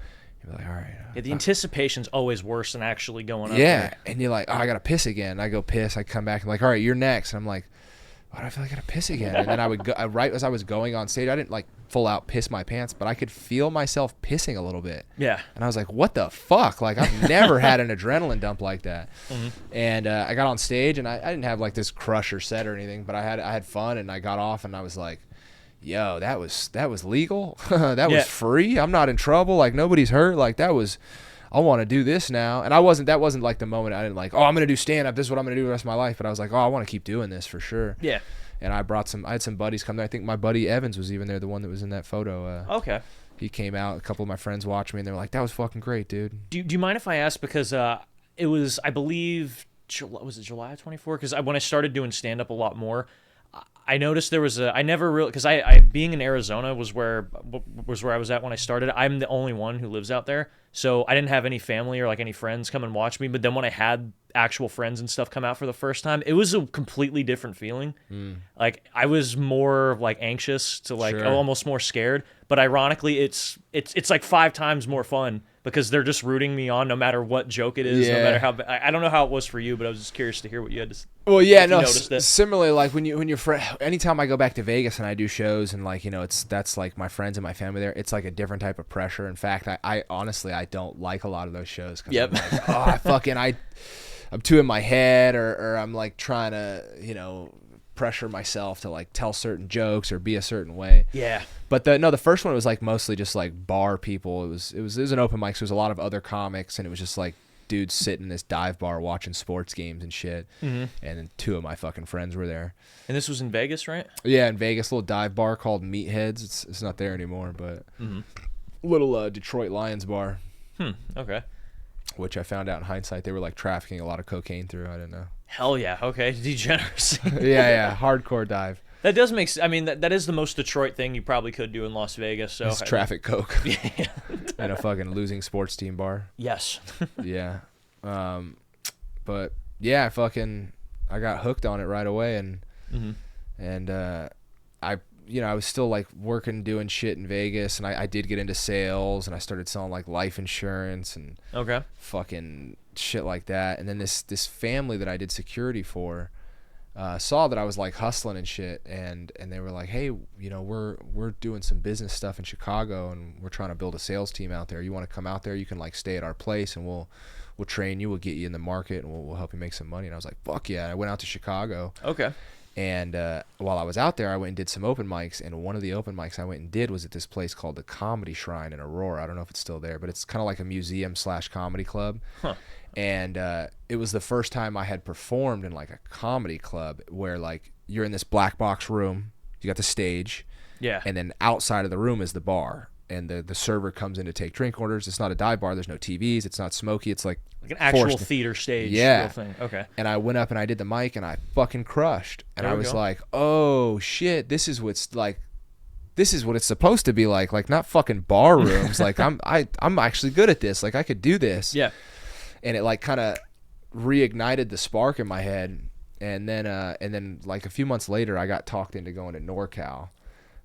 You're like, all right. Yeah, the anticipation's always worse than actually going up Yeah, there. and you're like, oh, I gotta piss again. I go piss. I come back. I'm like, all right, you're next. And I'm like, why do I feel like I gotta piss again? And then I would go right as I was going on stage. I didn't like full out piss my pants, but I could feel myself pissing a little bit. Yeah. And I was like, what the fuck? Like, I've never had an adrenaline dump like that. And I got on stage, and I didn't have like this crusher set or anything, but I had fun, and I got off, and I was like, yo, that was legal. That was free. I'm not in trouble. Like, nobody's hurt. Like, that was. I want to do this now. And that wasn't like the moment I didn't like, oh, I'm going to do stand up. This is what I'm going to do the rest of my life. But I was like, oh, I want to keep doing this for sure. Yeah. And I had some buddies come there. I think my buddy Evans was even there, the one that was in that photo. Okay. He came out. A couple of my friends watched me, and they were like, that was fucking great, dude. Do you mind if I ask? Because it was, I believe, was it July 24? Because when I started doing stand up a lot more, I noticed there was I never really, because I being in Arizona was where I was at when I started. I'm the only one who lives out there, so I didn't have any family or like any friends come and watch me. But then when I had actual friends and stuff come out for the first time, it was a completely different feeling. Like, I was more like anxious to like, Sure. almost more scared. But ironically, it's like 5 times more fun because they're just rooting me on no matter what joke it is, no Yeah. matter how. I don't know how it was for you, but I was just curious to hear what you had to. Well, yeah, if you no. noticed it. Similarly, like when you're anytime I go back to Vegas and I do shows, and like, you know, that's like my friends and my family there. It's like a different type of pressure. In fact, I honestly don't like a lot of those shows. Cause Yep. I'm like, I'm too in my head, or I'm like trying to, you know, pressure myself to like tell certain jokes or be a certain way. Yeah. But the first one was like mostly just like bar people. It was an open mic, so there was a lot of other comics, and it was just like dudes sitting in this dive bar watching sports games and shit. And then 2 of my fucking friends were there. And this was in Vegas, right? Yeah, in Vegas, a little dive bar called Meatheads. It's not there anymore, but little Detroit Lions bar, Okay. which I found out in hindsight they were like trafficking a lot of cocaine through. I didn't know. Hell yeah. Okay. Degeneracy. yeah, hardcore dive. That does make. I mean, that is the most Detroit thing you probably could do in Las Vegas. So It's traffic coke Yeah. and a fucking losing sports team bar. Yes. Yeah. But yeah, I got hooked on it right away, and I was still like working, doing shit in Vegas, and I did get into sales, and I started selling like life insurance and Okay. fucking shit like that. And then this family that I did security for saw that I was like hustling and shit, and they were like, hey, you know, we're doing some business stuff in Chicago, and we're trying to build a sales team out there. You want to come out there? You can like stay at our place, and we'll train you, we'll get you in the market, and we'll help you make some money. And I was like, fuck yeah. And I went out to Chicago. Okay. And while I was out there, I went and did some open mics, and one of the open mics I went and did was at this place called the Comedy Shrine in Aurora. I don't know if it's still there, but it's kind of like a museum/comedy club. Huh. And it was the first time I had performed in like a comedy club where like you're in this black box room, you got the stage, Yeah. and then outside of the room is the bar, and the server comes in to take drink orders. It's not a dive bar. There's no TVs. It's not smoky. It's like Like an actual forced- theater stage. Yeah. Real thing. Okay. And I went up and I did the mic, and I fucking crushed. And There I we was go. like, oh shit, this is what it's supposed to be like not fucking bar rooms. Like I'm actually good at this. Like I could do this. Yeah. And it like kind of reignited the spark in my head. And then like a few months later, I got talked into going to NorCal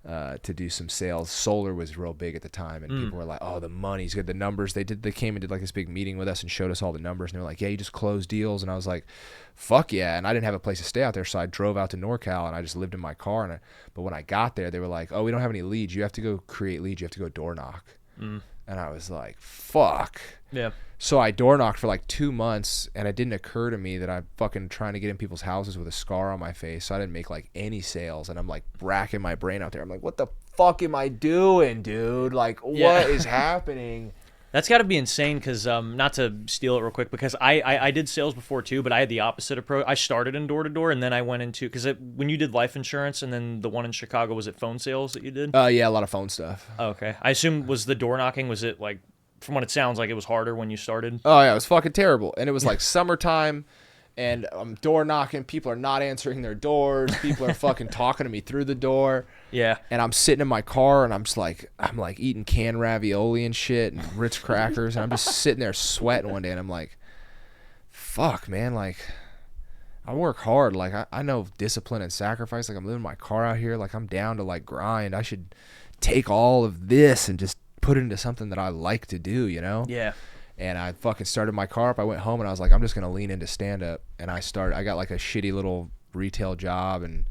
to do some sales. Solar was real big at the time, and people were like, oh, the money's good, the numbers. They came and did like this big meeting with us and showed us all the numbers, and they were like, yeah, you just closed deals. And I was like, fuck yeah. And I didn't have a place to stay out there, so I drove out to NorCal, and I just lived in my car. But when I got there, they were like, oh, we don't have any leads. You have to go create leads. You have to go door knock. And I was like, fuck. Yeah. So I door knocked for like 2 months, and it didn't occur to me that I'm fucking trying to get in people's houses with a scar on my face. So I didn't make like any sales, and I'm like racking my brain out there. I'm like, what the fuck am I doing, dude? Like, Yeah. what is happening? That's got to be insane because, not to steal it real quick, because I did sales before too, but I had the opposite approach. I started in door-to-door, and then I went into, because when you did life insurance and then the one in Chicago, was it phone sales that you did? Yeah, a lot of phone stuff. Oh, okay. I assume, was the door knocking, was it like, from what it sounds like, it was harder when you started? Oh yeah, it was fucking terrible. And it was like summertime, and I'm door knocking. People are not answering their doors. People are fucking talking to me through the door. Yeah. And I'm sitting in my car, and I'm like eating canned ravioli and shit and Ritz crackers, and I'm just sitting there sweating one day, and I'm like, fuck, man, like I work hard. Like I know discipline and sacrifice. Like I'm living my car out here. Like I'm down to like grind. I should take all of this and just put it into something that I like to do, you know? Yeah. And I fucking started my car up. I went home and I was like, I'm just going to lean into stand-up. And I got like a shitty little retail job and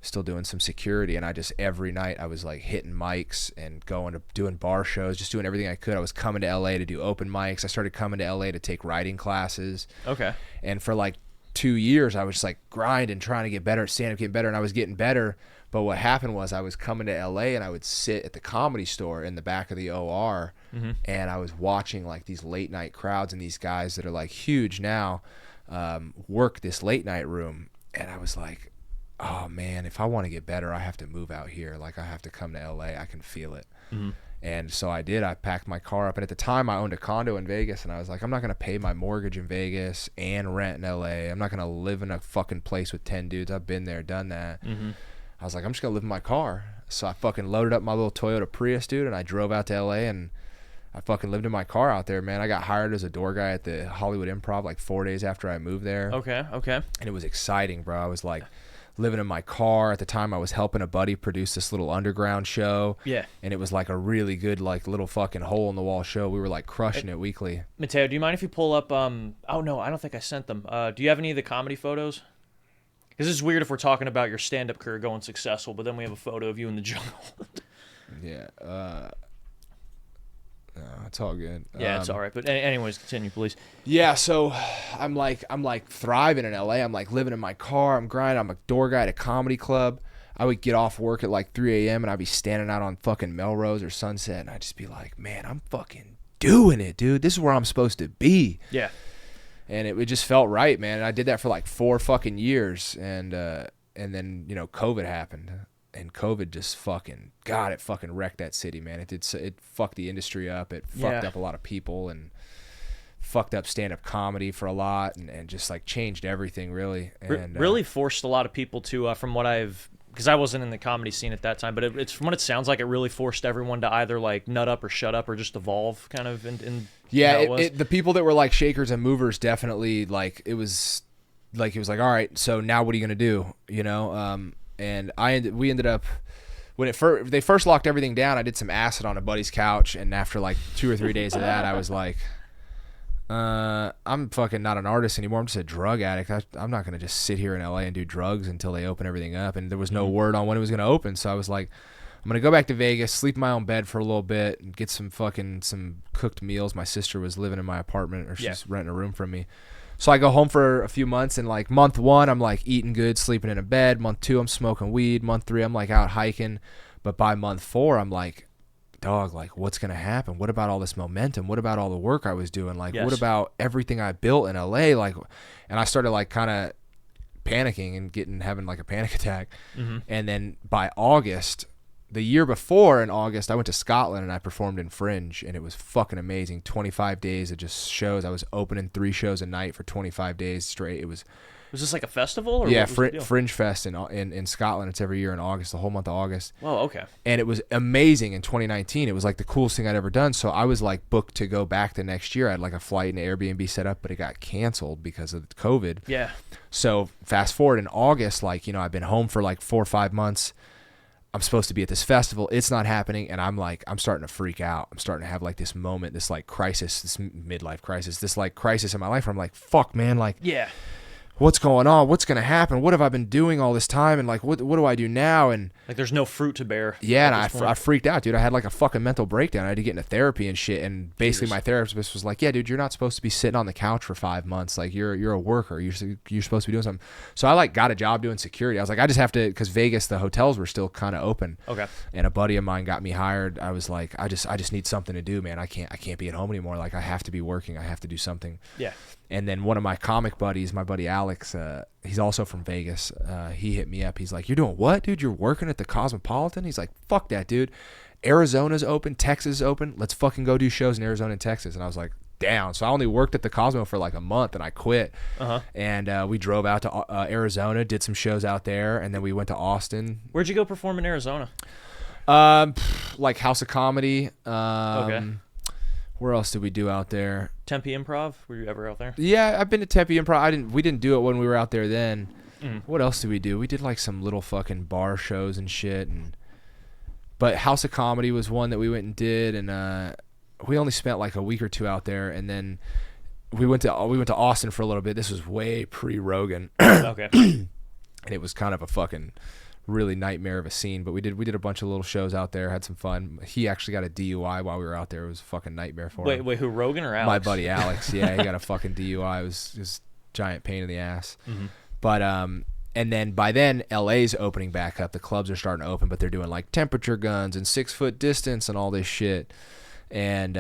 still doing some security. And I just, every night I was like hitting mics and going to doing bar shows, just doing everything I could. I was coming to LA to do open mics. I started coming to LA to take writing classes. Okay. And for like 2 years, I was just like grinding, trying to get better at stand-up, getting better. And I was getting better. But what happened was I was coming to LA and I would sit at the Comedy Store in the back of the OR, and I was watching like these late night crowds and these guys that are like huge now work this late night room. And I was like, oh man, if I want to get better, I have to move out here. Like I have to come to LA. I can feel it. And so I did. I packed my car up. And at the time I owned a condo in Vegas, and I was like, I'm not going to pay my mortgage in Vegas and rent in LA. I'm not going to live in a fucking place with 10 dudes. I've been there, done that. I was like, I'm just going to live in my car. So I fucking loaded up my little Toyota Prius, dude, and I drove out to LA, and I fucking lived in my car out there, man. I got hired as a door guy at the Hollywood Improv like 4 days after I moved there. Okay. And it was exciting, bro. I was like living in my car. At the time I was helping a buddy produce this little underground show. Yeah. And it was like a really good like little fucking hole in the wall show. We were like crushing it weekly. Mateo, do you mind if you pull up oh no, I don't think I sent them. Do you have any of the comedy photos? Because it's weird if we're talking about your stand-up career going successful, but then we have a photo of you in the jungle. Yeah. No, it's all good. Yeah, it's all right. But anyways, continue, please. Yeah, so I'm like thriving in LA. I'm like living in my car. I'm grinding. I'm a door guy at a comedy club. I would get off work at like 3 a.m. and I'd be standing out on fucking Melrose or Sunset, and I'd just be like, man, I'm fucking doing it, dude. This is where I'm supposed to be. Yeah. And it just felt right, man. And I did that for like 4 fucking years, and then COVID happened, and COVID just fucking it fucking wrecked that city, man. It fucked the industry up. It fucked up a lot of people and fucked up stand-up comedy for a lot, and just like changed everything really. And really forced a lot of people to, from what because I wasn't in the comedy scene at that time, but it's from what it sounds like, it really forced everyone to either like nut up or shut up or just evolve kind of in yeah, the people that were like shakers and movers definitely like it was like all right, so now what are you gonna do? And we ended up when they first locked everything down. I did some acid on a buddy's couch, and after like 2 or 3 days of that, I was like, I'm fucking not an artist anymore. I'm just a drug addict. I'm not gonna just sit here in LA and do drugs until they open everything up. And there was no word on when it was gonna open, so I was like, I'm gonna go back to Vegas, sleep in my own bed for a little bit, and get some cooked meals. My sister was living in my apartment, or she's renting a room from me. So I go home for a few months, and like month 1, I'm like eating good, sleeping in a bed. Month 2, I'm smoking weed. Month 3, I'm like out hiking. But by month 4, I'm like, dog, like what's gonna happen? What about all this momentum? What about all the work I was doing? Like, what about everything I built in LA? Like, and I started like kind of panicking and having like a panic attack. And then by August, the year before in August, I went to Scotland and I performed in Fringe, and it was fucking amazing. 25 days of just shows. I was opening 3 shows a night for 25 days straight. Was this like a festival? Or yeah, what was the deal? Fringe Fest in Scotland. It's every year in August, the whole month of August. Oh, okay. And it was amazing in 2019. It was like the coolest thing I'd ever done. So I was like booked to go back the next year. I had like a flight and Airbnb set up, but it got canceled because of COVID. Yeah. So fast forward in August, like, I've been home for like 4 or 5 months. I'm supposed to be at this festival. It's not happening. And I'm starting to freak out. I'm starting to have like this moment, this like crisis, this midlife crisis, this like crisis in my life where I'm like, fuck, man. Like, yeah. What's going on? What's going to happen? What have I been doing all this time? And like, what do I do now? And like, there's no fruit to bear. Yeah, and I freaked out, dude. I had like a fucking mental breakdown. I had to get into therapy and shit. And basically my therapist was like, yeah, dude, you're not supposed to be sitting on the couch for 5 months. Like, you're a worker. You're supposed to be doing something. So I like got a job doing security. I was like, I just have to, because Vegas, the hotels were still kind of open. Okay. And a buddy of mine got me hired. I was like, I just need something to do, man. I can't be at home anymore. Like, I have to be working. I have to do something. Yeah. And then one of my comic buddies, my buddy Alex, he's also from Vegas. He hit me up. He's like, you're doing what, dude? You're working at the Cosmopolitan? He's like, fuck that, dude. Arizona's open. Texas is open. Let's fucking go do shows in Arizona and Texas. And I was like, down. So I only worked at the Cosmo for like a month, and I quit. And we drove out to Arizona, did some shows out there, and then we went to Austin. Where'd you go perform in Arizona? Like House of Comedy. Okay. Where else did we do out there? Tempe Improv. Were you ever out there? Yeah, I've been to Tempe Improv. We didn't do it when we were out there then. What else did we do? We did like some little fucking bar shows and shit, and But House of Comedy was one that we went and did, and we only spent like a week or two out there, and then we went to Austin for a little bit. This was way pre-Rogan. Okay. And it was kind of a fucking really nightmare of a scene, but we did a bunch of little shows out there, had some fun. He actually got a DUI while we were out there. It was a fucking nightmare for him. Wait, who, Rogan or Alex? My buddy Alex. Yeah, he got a fucking DUI. It was just giant pain in the ass. But and then by then LA's opening back up. The clubs are starting to open, but they're doing like temperature guns and 6 foot distance and all this shit. And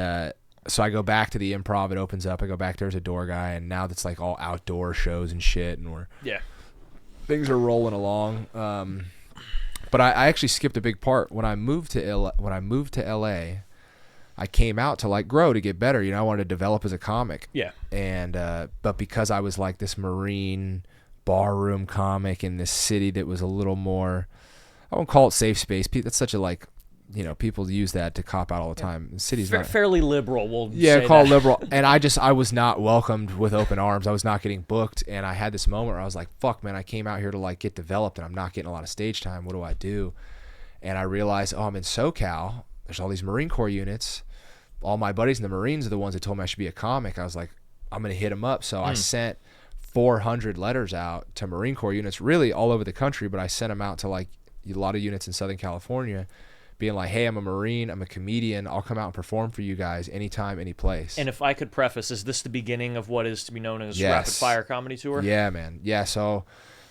so I go back to the Improv. It opens up. I go back there as a door guy, and now that's like all outdoor shows and shit, and things are rolling along. But I actually skipped a big part. When I moved to LA, I came out to like grow, to get better. You know, I wanted to develop as a comic. Yeah. And but because I was like this Marine barroom comic in this city that was a little more, I won't call it safe space. That's such a like, you know, people use that to cop out all the time. The city's not fairly liberal. We'll say call it that. liberal. And I was not welcomed with open arms. I was not getting booked, and I had this moment where I was like, "Fuck, man! I came out here to like get developed, and I'm not getting a lot of stage time. What do I do?" And I realized, I'm in SoCal. There's all these Marine Corps units. All my buddies in the Marines are the ones that told me I should be a comic. I was like, I'm gonna hit them up. So I sent 400 letters out to Marine Corps units, really all over the country, but I sent them out to like a lot of units in Southern California, being like, hey, I'm a Marine, I'm a comedian, I'll come out and perform for you guys anytime, any place. And if I could preface, is this the beginning of what is to be known as Rapid Fire Comedy Tour? Yeah, man. Yeah, so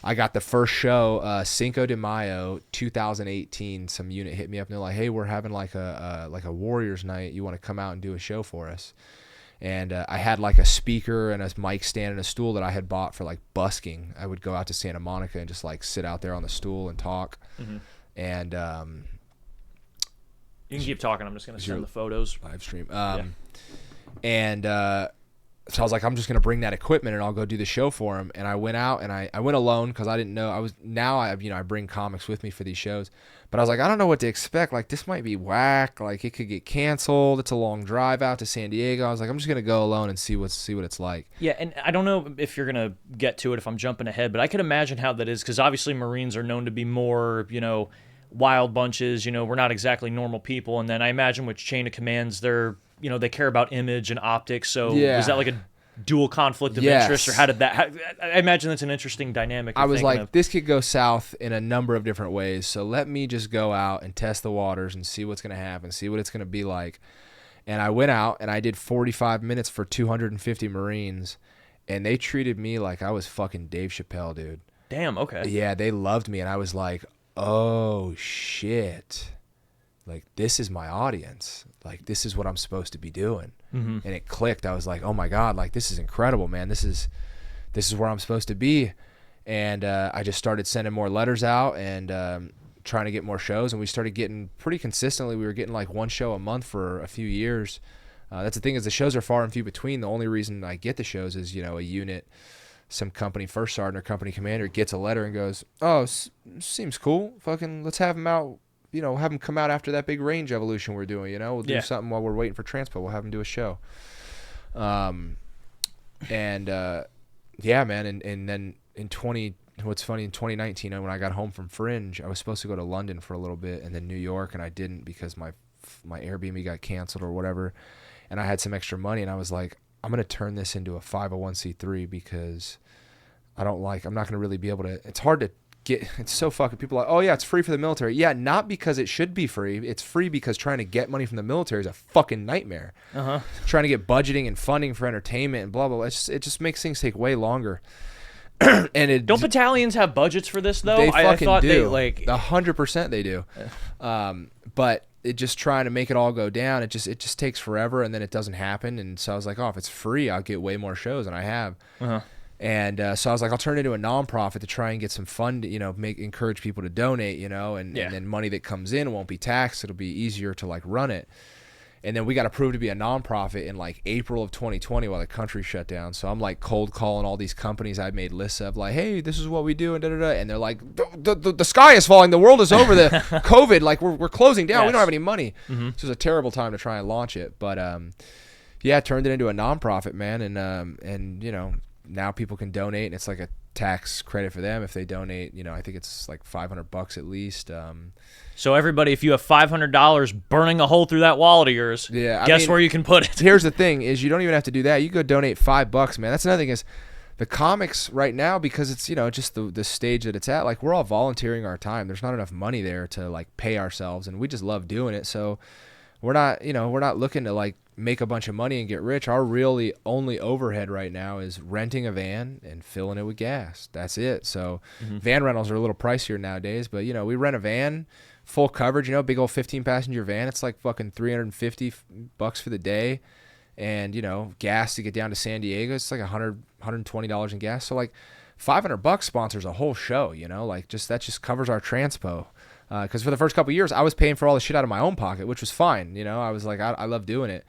I got the first show, Cinco de Mayo, 2018. Some unit hit me up and they're like, hey, we're having like a Warriors night. You want to come out and do a show for us? And I had like a speaker and a mic stand and a stool that I had bought for like busking. I would go out to Santa Monica and just like sit out there on the stool and talk. And you can keep talking. I'm just going to send the photos. Live stream. And so I was like, I'm just going to bring that equipment and I'll go do the show for him. And I went out and I went alone because I didn't know. I bring comics with me for these shows. But I was like, I don't know what to expect. Like, this might be whack. Like, it could get canceled. It's a long drive out to San Diego. I was like, I'm just going to go alone and see what it's like. Yeah, and I don't know if you're going to get to it if I'm jumping ahead, but I could imagine how that is because obviously Marines are known to be more, wild bunches. We're not exactly normal people. And then I imagine with chain of commands, they're, they care about image and optics. So is that like a dual conflict of interest, or how did that? I imagine that's an interesting dynamic. I was like, this could go south in a number of different ways. So let me just go out and test the waters and see what's going to happen, see what it's going to be like. And I went out and I did 45 minutes for 250 Marines, and they treated me like I was fucking Dave Chappelle, dude. Damn. Okay. Yeah, they loved me, and I was like, oh shit, like this is my audience, like this is what I'm supposed to be doing. And it clicked. I was like, oh my god, like this is incredible, man. This is where I'm supposed to be. And I just started sending more letters out and trying to get more shows, and we started getting pretty consistently. We were getting like one show a month for a few years. That's the thing, is the shows are far and few between. The only reason I get the shows is a unit, some company first sergeant or company commander gets a letter and goes, oh, seems cool, fucking let's have him out, have him come out after that big range evolution we're doing, we'll do something while we're waiting for transpo, we'll have him do a show. Yeah, man, and then what's funny, in 2019, when I got home from Fringe, I was supposed to go to London for a little bit and then New York, and I didn't because my Airbnb got canceled or whatever, and I had some extra money, and I was like, I'm going to turn this into a 501c3 because I'm not going to really be able to, it's hard to get, it's so fucking, people are like, oh yeah, it's free for the military. Yeah, not because it should be free. It's free because trying to get money from the military is a fucking nightmare. Trying to get budgeting and funding for entertainment and blah, blah, blah. It just makes things take way longer. And don't battalions have budgets for this though? They fucking I thought do. They, like 100% they do. But it just trying to make it all go down, it just takes forever, and then it doesn't happen. And so I was like, oh, if it's free, I'll get way more shows, and I have. And so I was like, I'll turn it into a nonprofit to try and get some fund, encourage people to donate, and then money that comes in won't be taxed. It'll be easier to like run it. And then we got approved to be a nonprofit in like April of 2020 while the country shut down. So I'm like cold calling all these companies I made lists of, like, hey, this is what we do, and da-da-da. And they're like, the sky is falling. The world is over. The COVID, like we're closing down. We don't have any money. So it was a terrible time to try and launch it. But yeah, turned it into a nonprofit, man. And now people can donate, and it's like a tax credit for them if they donate. I think it's like $500 at least. So everybody, if you have $500 burning a hole through that wallet of yours, guess where you can put it. Here's the thing: is you don't even have to do that. You go donate $5, man. That's another thing is the comics right now, because it's just the stage that it's at. Like, we're all volunteering our time. There's not enough money there to like pay ourselves, and we just love doing it. So we're not looking to like make a bunch of money and get rich. Our really only overhead right now is renting a van and filling it with gas. That's it. So van rentals are a little pricier nowadays, but we rent a van, full coverage, big old 15-passenger van. It's like fucking $350 for the day. And, gas to get down to San Diego, it's like $120 in gas. So like $500 sponsors a whole show, like that just covers our transpo. Because for the first couple of years, I was paying for all the shit out of my own pocket, which was fine. I was like, I love doing it,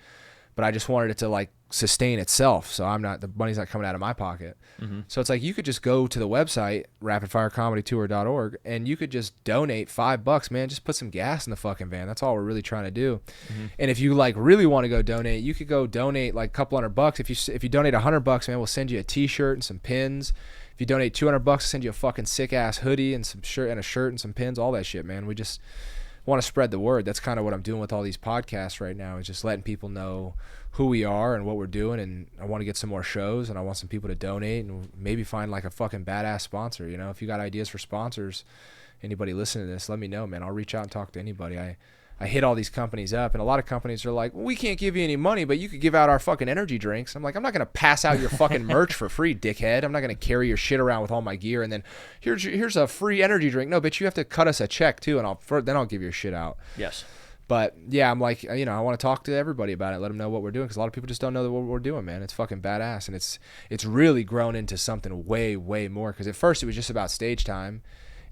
but I just wanted it to like sustain itself. So the money's not coming out of my pocket. So it's like, you could just go to the website, rapidfirecomedytour.org, and you could just donate $5, man. Just put some gas in the fucking van. That's all we're really trying to do. And if you like really want to go donate, you could go donate like a couple $100. If you donate $100, man, we'll send you a t-shirt and some pins. If you donate $200, we'll send you a fucking sick ass hoodie and some shirt and a shirt and some pins, all that shit, man. We just want to spread the word. That's kind of what I'm doing with all these podcasts right now, is just letting people know who we are and what we're doing. And I want to get some more shows, and I want some people to donate and maybe find like a fucking badass sponsor. If you got ideas for sponsors, anybody listening to this, let me know, man. I'll reach out and talk to anybody. I hit all these companies up, and a lot of companies are like, well, we can't give you any money, but you could give out our fucking energy drinks. I'm like, I'm not going to pass out your fucking merch for free, dickhead. I'm not going to carry your shit around with all my gear, and then here's a free energy drink. No, bitch, you have to cut us a check too, and then I'll give your shit out. Yes. But yeah, I'm like, I want to talk to everybody about it, let them know what we're doing, because a lot of people just don't know what we're doing, man. It's fucking badass, and it's really grown into something way, way more, because at first it was just about stage time.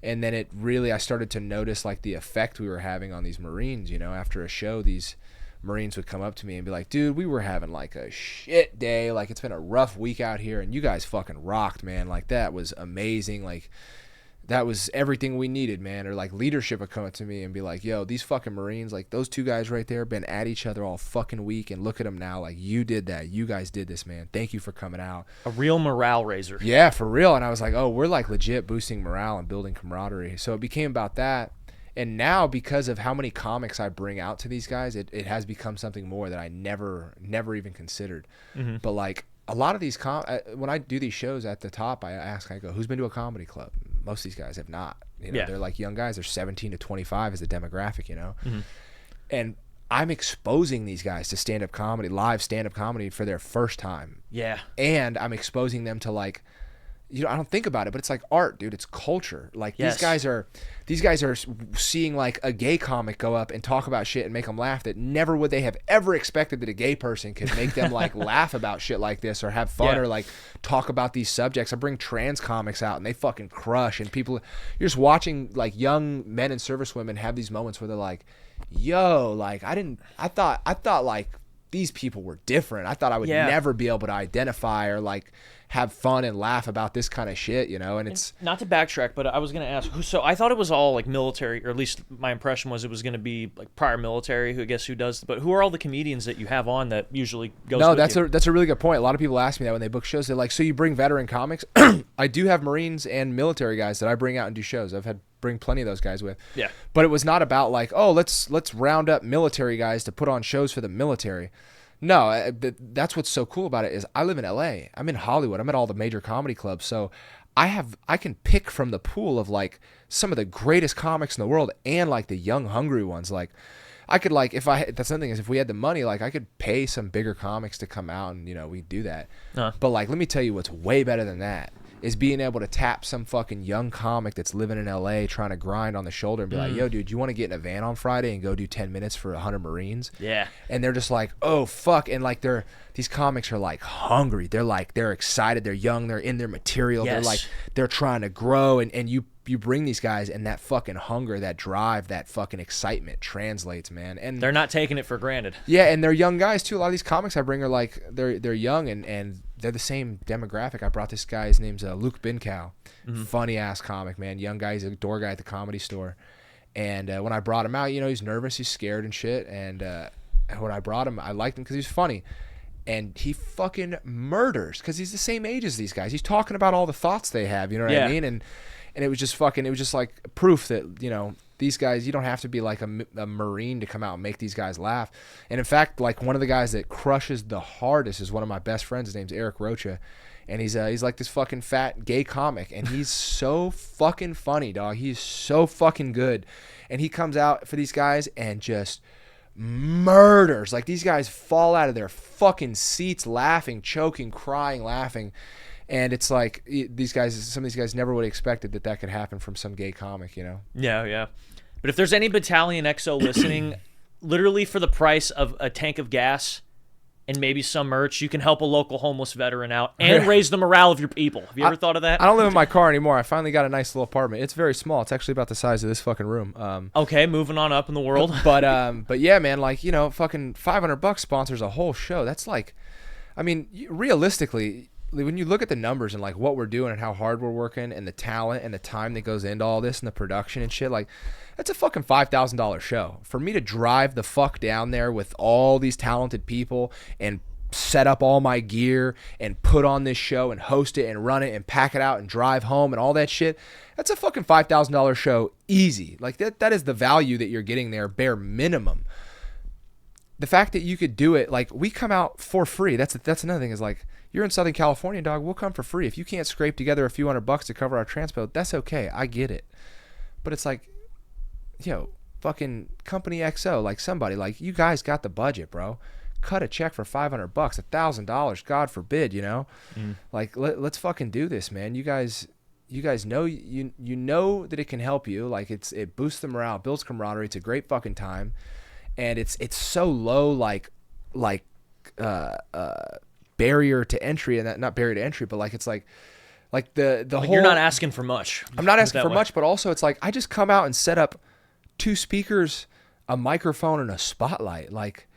And then I started to notice like the effect we were having on these Marines. After a show, these Marines would come up to me and be like, dude, we were having like a shit day. Like, it's been a rough week out here, and you guys fucking rocked, man. Like, that was amazing. Like, that was everything we needed, man. Or like leadership would come up to me and be like, yo, these fucking Marines, like those two guys right there been at each other all fucking week, and look at them now. Like, you did that. You guys did this, man. Thank you for coming out. A real morale raiser. Yeah, for real. And I was like, oh, we're like legit boosting morale and building camaraderie. So it became about that. And now, because of how many comics I bring out to these guys, it has become something more that I never even considered. But like, a lot of these when I do these shows at the top, I go, who's been to a comedy club? Most of these guys have not. They're like young guys. They're 17 to 25 is the demographic, And I'm exposing these guys to stand-up comedy, live stand-up comedy for their first time. Yeah. And I'm exposing them to like, I don't think about it, but it's like art, dude. It's culture. Like, these guys are seeing like a gay comic go up and talk about shit and make them laugh that never would they have ever expected that a gay person could make them like laugh about shit like this or have fun or like talk about these subjects. I bring trans comics out and they fucking crush, and you're just watching like young men and service women have these moments where they're like, yo, like I thought like these people were different. I thought I would never be able to identify or like have fun and laugh about this kind of shit, and it's not to backtrack, but I was going to ask, so I thought it was all like military, or at least my impression was it was going to be like prior military, who does, but who are all the comedians that you have on that usually goes with that's you? that's a really good point. A lot of people ask me that when they book shows. They're like, so you bring veteran comics? I do have Marines and military guys that I bring out and do shows. Bring plenty of those guys with. Yeah. But it was not about like, oh, let's round up military guys to put on shows for the military. No, that's what's so cool about it is I live in LA. I'm in Hollywood. I'm at all the major comedy clubs. So I can pick from the pool of like some of the greatest comics in the world and like the young, hungry ones. Like, I could like, that's something is if we had the money, like I could pay some bigger comics to come out and, we do that. But like, let me tell you what's way better than that is being able to tap some fucking young comic that's living in LA trying to grind on the shoulder and be like, yo, dude, you want to get in a van on Friday and go do 10 minutes for 100 Marines? Yeah. And they're just like, oh, fuck. And like, these comics are like hungry. They're excited. They're young. They're in their material. Yes. They're like, they're trying to grow. And you bring these guys, and that fucking hunger, that drive, that fucking excitement translates, man. And they're not taking it for granted. Yeah. And they're young guys too. A lot of these comics I bring are like, they're young and they're the same demographic. I brought this guy. His name's Luke Binkow. Funny ass comic, man. Young guy. He's a door guy at the Comedy Store. And when I brought him out, he's nervous. He's scared and shit. And when I brought him, I liked him because he was funny. and he fucking murders because he's the same age as these guys. He's talking about all the thoughts they have, you know what I mean? And it was just like proof that, you know, these guys, you don't have to be like a Marine to come out and make these guys laugh. And in fact, like one of the guys that crushes the hardest is one of my best friends. His name's Eric Rocha. And he's like this fucking fat gay comic. And he's so fucking funny, dog. He's so fucking good. And he comes out for these guys and just murders. Like these guys fall out of their fucking seats laughing, choking, crying, laughing. And it's like some of these guys never would have expected that could happen from some gay comic, you know? Yeah. But if there's any Battalion XO listening, literally for the price of a tank of gas and maybe some merch, you can help a local homeless veteran out and raise the morale of your people. Have you ever thought of that? I don't live in my car anymore. I finally got a nice little apartment. It's very small. It's actually about the size of this fucking room. Okay, moving on up in the world. But yeah, man, like, you know, fucking $500 sponsors a whole show. That's like, I mean, realistically, when you look at the numbers and like what we're doing and how hard we're working and the talent and the time that goes into all this and the production and shit, like that's a fucking $5,000 show. For me to drive the fuck down there with all these talented people and set up all my gear and put on this show and host it and run it and pack it out and drive home and all that shit, that's a fucking $5,000 show easy. Like that is the value that you're getting there, bare minimum. The fact that you could do it, like we come out for free. That's another thing is like, you're in Southern California, dog. We'll come for free. If you can't scrape together a few $100 to cover our transport, that's okay. I get it. But it's like, yo, fucking Company XO, like somebody, like you guys got the budget, bro. Cut a check for $500, $1,000. God forbid, you know. Like let's fucking do this, man. You guys know you know that it can help you. Like it boosts the morale, builds camaraderie. It's a great fucking time, and it's so low, like barrier to entry, and that not barrier to entry, but like it's like the whole. You're not asking for much. I'm not asking for much, but also it's like I just come out and set up 2 speakers, a microphone, and a spotlight. Like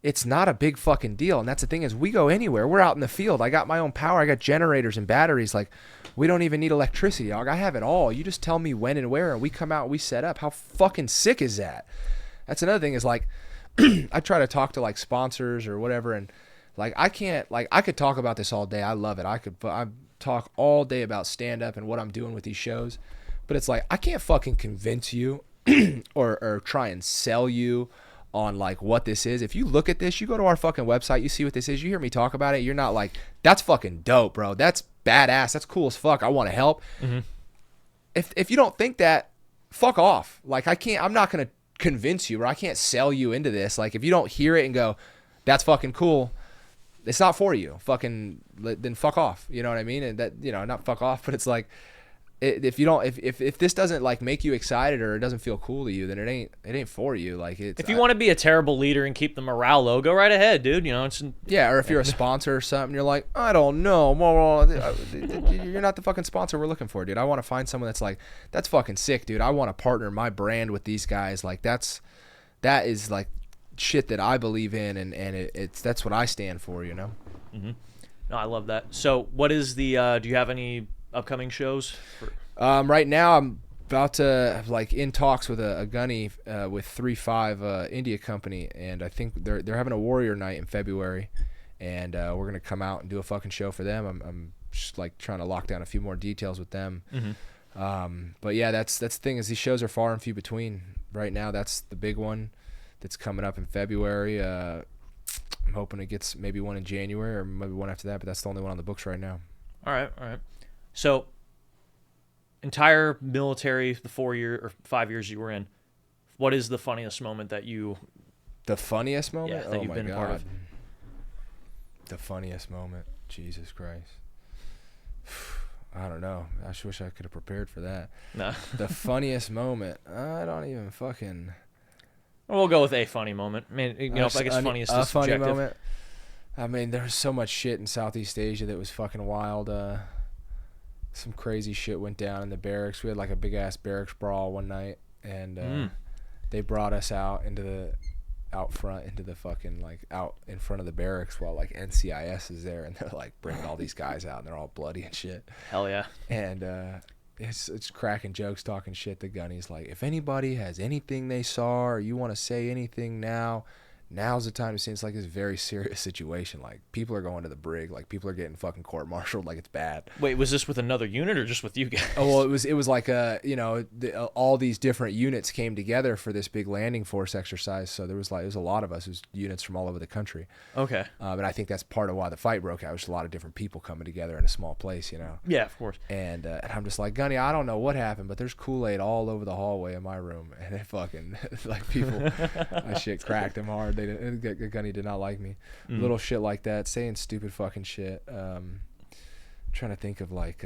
it's not a big fucking deal, and that's the thing is we go anywhere. We're out in the field. I got my own power. I got generators and batteries. Like we don't even need electricity, dog. I have it all. You just tell me when and where, and we come out and we set up. How fucking sick is that? That's another thing is like I try to talk to like sponsors or whatever, and like I can't, like I could talk about this all day. I love it. I talk all day about stand up and what I'm doing with these shows, but it's like I can't fucking convince you or try and sell you on like what this is. If you look at this, you go to our fucking website, you see what this is, you hear me talk about it, you're not like, that's fucking dope, bro. That's badass. That's cool as fuck. I want to help. If you don't think that, fuck off. Like I'm not going to convince you, or I can't sell you into this. Like if you don't hear it and go, that's fucking cool, it's not for you. Fucking then fuck off. You know what I mean? And that, you know, not fuck off, but it's like if you don't, if this doesn't like make you excited or it doesn't feel cool to you, then it ain't for you. Like it's, if you want to be a terrible leader and keep the morale low, go right ahead, dude. You know, it's yeah. Or if you're a sponsor or something, you're like, I don't know, well, you're not the fucking sponsor we're looking for, dude. I want to find someone that's like, that's fucking sick, dude. I want to partner my brand with these guys. Like that is like shit that I believe in, and that's what I stand for, you know. No, I love that. So what is the do you have any upcoming shows right now? I'm about to like in talks with a gunny with 3-5 India company, and I think they're having a warrior night in February, and we're gonna come out and do a fucking show for them. I'm just like trying to lock down a few more details with them. But yeah, that's the thing is these shows are far and few between right now. That's the big one that's coming up in February. I'm hoping it gets maybe one in January or maybe one after that, but that's the only one on the books right now. All right. So entire military, the 4 year or 5 years you were in, what is the funniest moment that you? The funniest moment? Yeah, that you've been a part of. The funniest moment. Jesus Christ. I don't know. I just wish I could have prepared for that. No. The funniest moment. I don't even fucking. We'll go with a funny moment. I mean, you know, I guess funniest is subjective. Funny moment. I mean, there was so much shit in Southeast Asia that was fucking wild. Some crazy shit went down in the barracks. We had like a big ass barracks brawl one night, and they brought us out front into the fucking like out in front of the barracks while like NCIS is there, and they're like bringing all these guys out, and they're all bloody and shit. Hell yeah. And it's cracking jokes, talking shit. The gunny's like, if anybody has anything they saw or you want to say anything now's the time to see it's like this very serious situation. Like people are going to the brig, like people are getting fucking court-martialed, like it's bad. Wait, was this with another unit or just with you guys? Oh well, it was like all these different units came together for this big landing force exercise. So there was a lot of us. It was units from all over the country. Okay. And I think that's part of why the fight broke out. It was a lot of different people coming together in a small place, you know. Yeah, of course. And I'm just like, Gunny, I don't know what happened, but there's Kool-Aid all over the hallway in my room, and it fucking like people, that shit cracked him hard. Gunny did not like me. Little shit like that, saying stupid fucking shit. Trying to think of like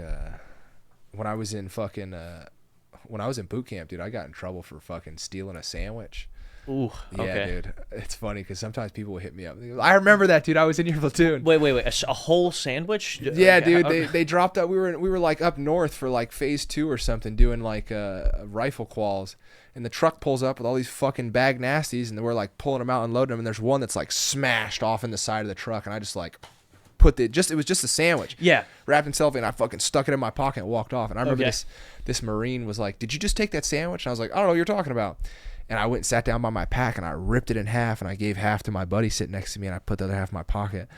when I was in boot camp, dude, I got in trouble for fucking stealing a sandwich. Ooh, okay. Yeah, dude. It's funny because sometimes people will hit me up. They go, I remember that, dude. I was in your platoon. Wait. A whole sandwich? Yeah, Okay. dude. They dropped out. We were like up north for like phase 2 or something, doing like rifle quals. And the truck pulls up with all these fucking bag nasties, and we're like pulling them out and loading them. And there's one that's like smashed off in the side of the truck, and I just like it was just a sandwich. Yeah. Wrapped in cellophane. I fucking stuck it in my pocket and walked off. And I remember this Marine was like, "Did you just take that sandwich?" And I was like, "I don't know what you're talking about." And I went and sat down by my pack, and I ripped it in half, and I gave half to my buddy sitting next to me, and I put the other half in my pocket.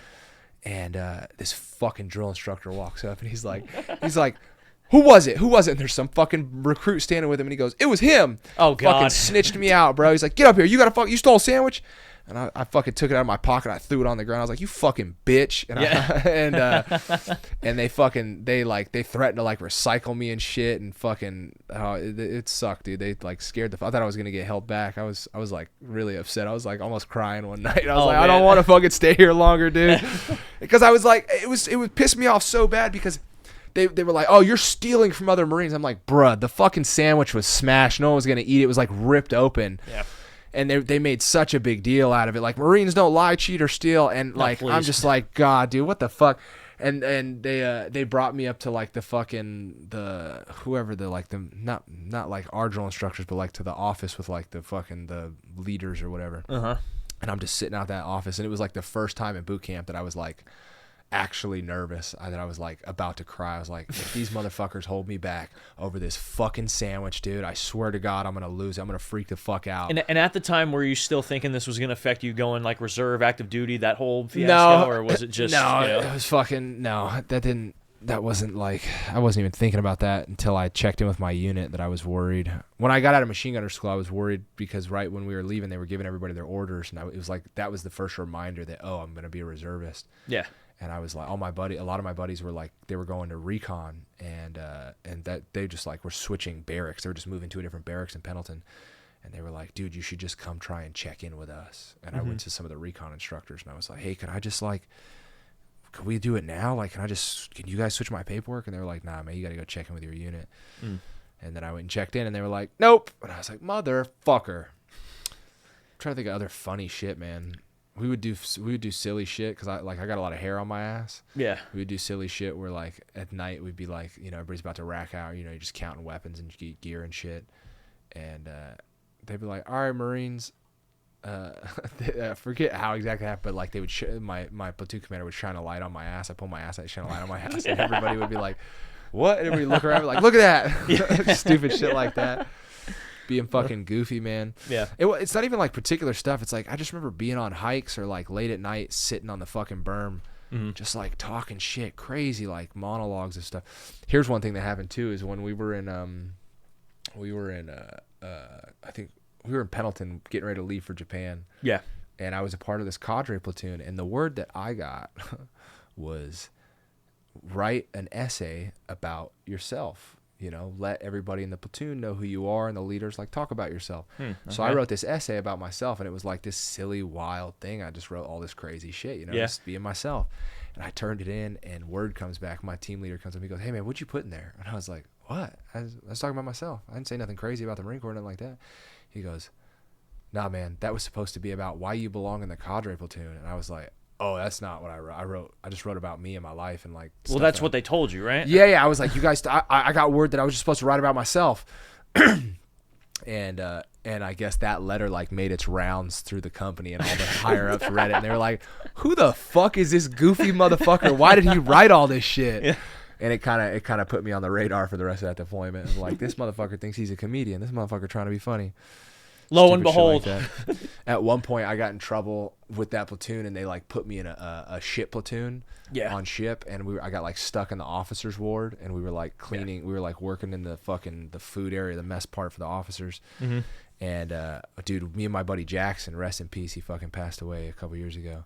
And this fucking drill instructor walks up, and he's like, Who was it? And there's some fucking recruit standing with him, and he goes, "It was him." Oh, God. Fucking snitched me out, bro. He's like, "Get up here. You stole a sandwich?" And I fucking took it out of my pocket. I threw it on the ground. I was like, "You fucking bitch!" And and they threatened to like recycle me and shit, and fucking it sucked, dude. They like scared I thought I was gonna get held back. I was like really upset. I was like almost crying one night. I was like, man. I don't want to fucking stay here longer, dude, because I was like, it would piss me off so bad because they were like, "Oh, you're stealing from other Marines." I'm like, bruh, the fucking sandwich was smashed. No one was gonna eat it. It was like ripped open. Yeah. And they made such a big deal out of it. Like, Marines don't lie, cheat, or steal. And like, I'm just like, God, dude, what the fuck? And they brought me up to like not like our drill instructors, but like to the office with like the leaders or whatever. Uh-huh. And I'm just sitting out that office, and it was like the first time in boot camp that I was like actually nervous, that I was like about to cry. I was like, if these motherfuckers hold me back over this fucking sandwich, dude, I swear to God, I'm gonna lose. I'm gonna freak the fuck out. And at the time, were you still thinking this was gonna affect you going like reserve, active duty, that whole fiasco, or was it just it was fucking that wasn't like, I wasn't even thinking about that until I checked in with my unit that I was worried. When I got out of machine gunner school, I was worried because right when we were leaving, they were giving everybody their orders, and it was like that was the first reminder that, oh, I'm gonna be a reservist. Yeah. And I was like, a lot of my buddies were like, they were going to recon, and that they just like were switching barracks. They were just moving to a different barracks in Pendleton, and they were like, "Dude, you should just come try and check in with us." And I went to some of the recon instructors, and I was like, "Hey, can we do it now? Like, can you guys switch my paperwork?" And they were like, "Nah, man, you got to go check in with your unit." And then I went and checked in, and they were like, "Nope." And I was like, "Motherfucker." I'm trying to think of other funny shit, man. We would do silly shit because I got a lot of hair on my ass. Yeah. We would do silly shit where like at night we'd be like, everybody's about to rack out, you're just counting weapons and gear and shit, and they'd be like, "All right, Marines." I forget how exactly happened, but like they would my platoon commander would shine a light on my ass. I pull my ass out, shine a light on my ass, and everybody would be like, "What?" And everybody look around, like, "Look at that!" Stupid shit like that. Being fucking goofy, man. Yeah. It's not even like particular stuff. It's like I just remember being on hikes or like late at night sitting on the fucking berm, just like talking shit, crazy like monologues and stuff. Here's one thing that happened too is when we were in Pendleton getting ready to leave for Japan. Yeah. And I was a part of this cadre platoon, and the word that I got was write an essay about yourself. Let everybody in the platoon know who you are, and the leaders like talk about yourself. Okay. So I wrote this essay about myself, and it was like this silly, wild thing. I just wrote all this crazy shit, just being myself. And I turned it in, and word comes back. My team leader comes up, he goes, "Hey man, what'd you put in there?" And I was like, "What?" I was talking about myself. I didn't say nothing crazy about the Marine Corps, nothing like that. He goes, "Nah, man, that was supposed to be about why you belong in the cadre platoon." And I was like, "Oh, that's not what I wrote. I just wrote about me and my life and like." Well, that's what they told you, right? Yeah. I was like, "You guys, I got word that I was just supposed to write about myself," and I guess that letter like made its rounds through the company, and all the higher ups read it, and they were like, "Who the fuck is this goofy motherfucker? Why did he write all this shit?" Yeah. And it kind of put me on the radar for the rest of that deployment. Like, this motherfucker thinks he's a comedian. This motherfucker trying to be funny. Lo and Stupid shit like behold. that. At one point, I got in trouble with that platoon, and they like put me in a ship platoon on ship, and I got like stuck in the officers' ward, and we were like cleaning, we were like working in the food area, the mess part for the officers. Mm-hmm. And dude, me and my buddy Jackson, rest in peace, he fucking passed away a couple years ago.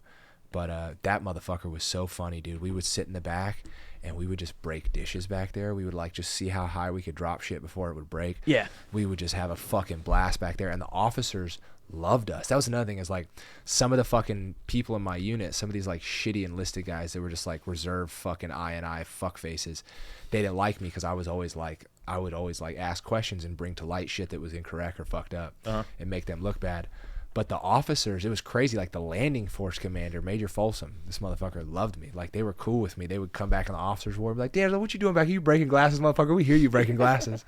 But that motherfucker was so funny, dude. We would sit in the back, and we would just break dishes back there. We would like just see how high we could drop shit before it would break. Yeah. We would just have a fucking blast back there, and the officers loved us. That was another thing, is like some of the fucking people in my unit, some of these like shitty enlisted guys that were just like reserved fucking I fuck faces, they didn't like me because I would always like ask questions and bring to light shit that was incorrect or fucked up and make them look bad. But the officers, it was crazy. Like the landing force commander, Major Folsom, this motherfucker loved me. Like they were cool with me. They would come back in the officers' ward, be like, "Damn, what you doing back here? You breaking glasses, motherfucker? We hear you breaking glasses."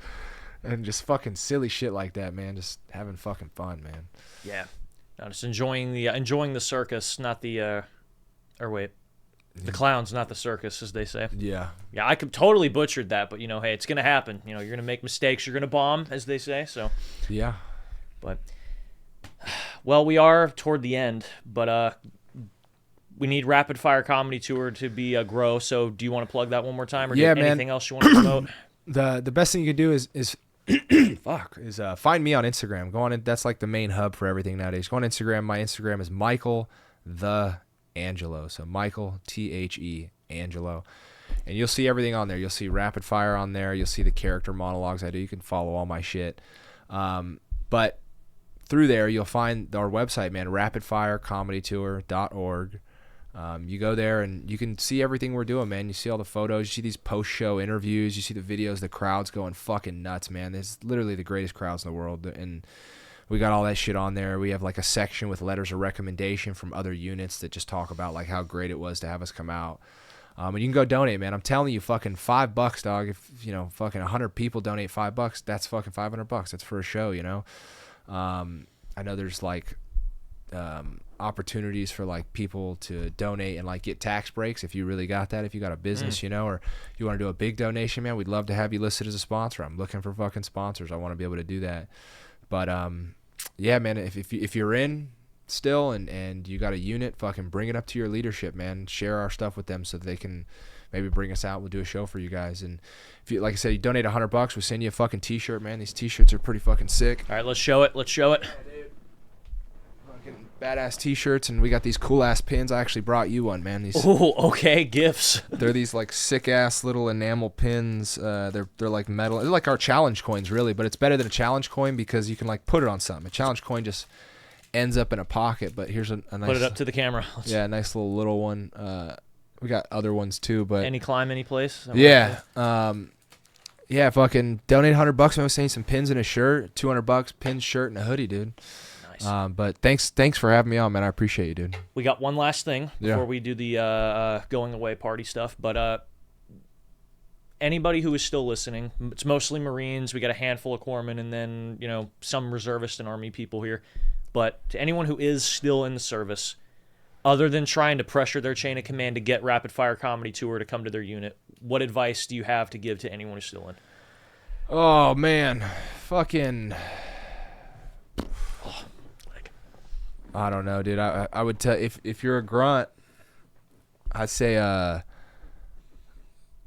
And just fucking silly shit like that, man. Just having fucking fun, man. Yeah. No, just enjoying the circus, not the the clowns, not the circus, as they say. Yeah. Yeah, I could totally butchered that, but hey, it's gonna happen. You're gonna make mistakes. You're gonna bomb, as they say. So. Yeah. But. Well, we are toward the end, but we need Rapid Fire Comedy Tour to be grow. So, do you want to plug that one more time, or anything else you want to promote? The best thing you can do is find me on Instagram. Go on, that's like the main hub for everything nowadays. Go on Instagram. My Instagram is Michael the Angelo. So Michael THE Angelo, and you'll see everything on there. You'll see Rapid Fire on there. You'll see the character monologues I do. You can follow all my shit. But through there, you'll find our website, man, rapidfirecomedytour.org. You go there and you can see everything we're doing, man. You see all the photos. You see these post-show interviews. You see the videos. The crowd's going fucking nuts, man. There's literally the greatest crowds in the world. And we got all that shit on there. We have like a section with letters of recommendation from other units that just talk about like how great it was to have us come out. And you can go donate, man. I'm telling you, fucking $5, dog. If, fucking 100 people donate $5, that's fucking $500. That's for a show, I know there's like opportunities for like people to donate and like get tax breaks if you really got that, if you got a business, or you want to do a big donation, man. We'd love to have you listed as a sponsor. I'm looking for fucking sponsors. I want to be able to do that. But yeah, man, if you're in still and you got a unit, fucking bring it up to your leadership, man. Share our stuff with them so that they can maybe bring us out. We'll do a show for you guys. And if you, like I said, you donate $100, we'll send you a fucking t-shirt, man. These t-shirts are pretty fucking sick. All right, let's show it. Fucking badass t-shirts, and we got these cool ass pins. I actually brought you one, man. These. Oh, okay, gifts. They're these like sick ass little enamel pins. They're like metal. They're like our challenge coins, really, but it's better than a challenge coin because you can like put it on something. A challenge coin just ends up in a pocket, but here's a nice. Put it up to the camera. Yeah, a nice little one. We got other ones too, but any place. Yeah. Yeah, fucking donate $100. I'm gonna send you some pins and a shirt. $200, pins, shirt, and a hoodie, dude. Nice. But thanks for having me on, man. I appreciate you, dude. We got one last thing before we do the going away party stuff. But anybody who is still listening, it's mostly Marines. We got a handful of corpsmen, and then some reservist and Army people here. But to anyone who is still in the service, other than trying to pressure their chain of command to get Rapid Fire Comedy Tour to come to their unit, what advice do you have to give to anyone who's still in? Oh, man. Fucking... I don't know, dude. I would tell... If you're a grunt, I'd say,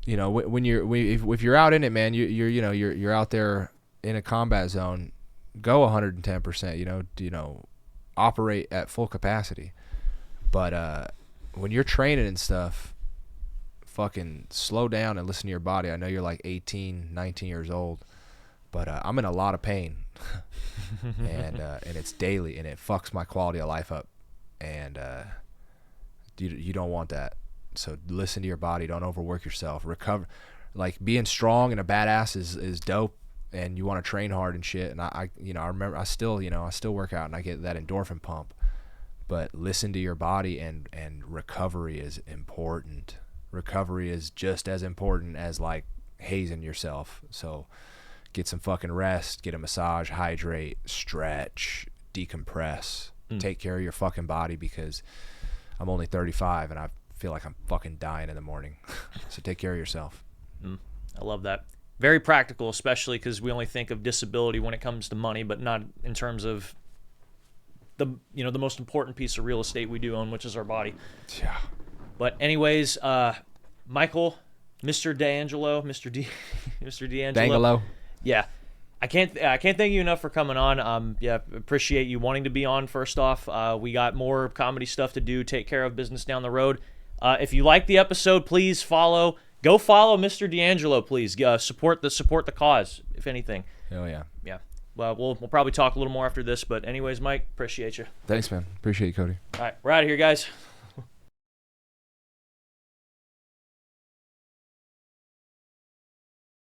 if you're out in it, man, you're out there in a combat zone, go 110%, operate at full capacity. But when you're training and stuff, fucking slow down and listen to your body. I know you're like 18, 19 years old, but I'm in a lot of pain, and it's daily, and it fucks my quality of life up, and you don't want that. So listen to your body. Don't overwork yourself. Recover. Like being strong and a badass is dope, and you want to train hard and shit. And I remember I still work out and I get that endorphin pump. But listen to your body, and recovery is important. Recovery is just as important as like hazing yourself. So get some fucking rest, get a massage, hydrate, stretch, decompress, take care of your fucking body, because I'm only 35 and I feel like I'm fucking dying in the morning. So take care of yourself. I love that. very practical, especially because we only think of disability when it comes to money, but not in terms of the most important piece of real estate we do own, which is our body. Yeah. But anyways, Michael, Mr. D'Angelo, Mr. D'Angelo. Yeah. I can't thank you enough for coming on. Yeah, appreciate you wanting to be on. First off, we got more comedy stuff to do. Take care of business down the road. If you like the episode, please go follow Mr. D'Angelo. Please support the cause, if anything. Oh yeah. Yeah. Well, we'll probably talk a little more after this. But anyways, Mike, appreciate you. Thanks, man. Appreciate you, Cody. All right, we're out of here, guys.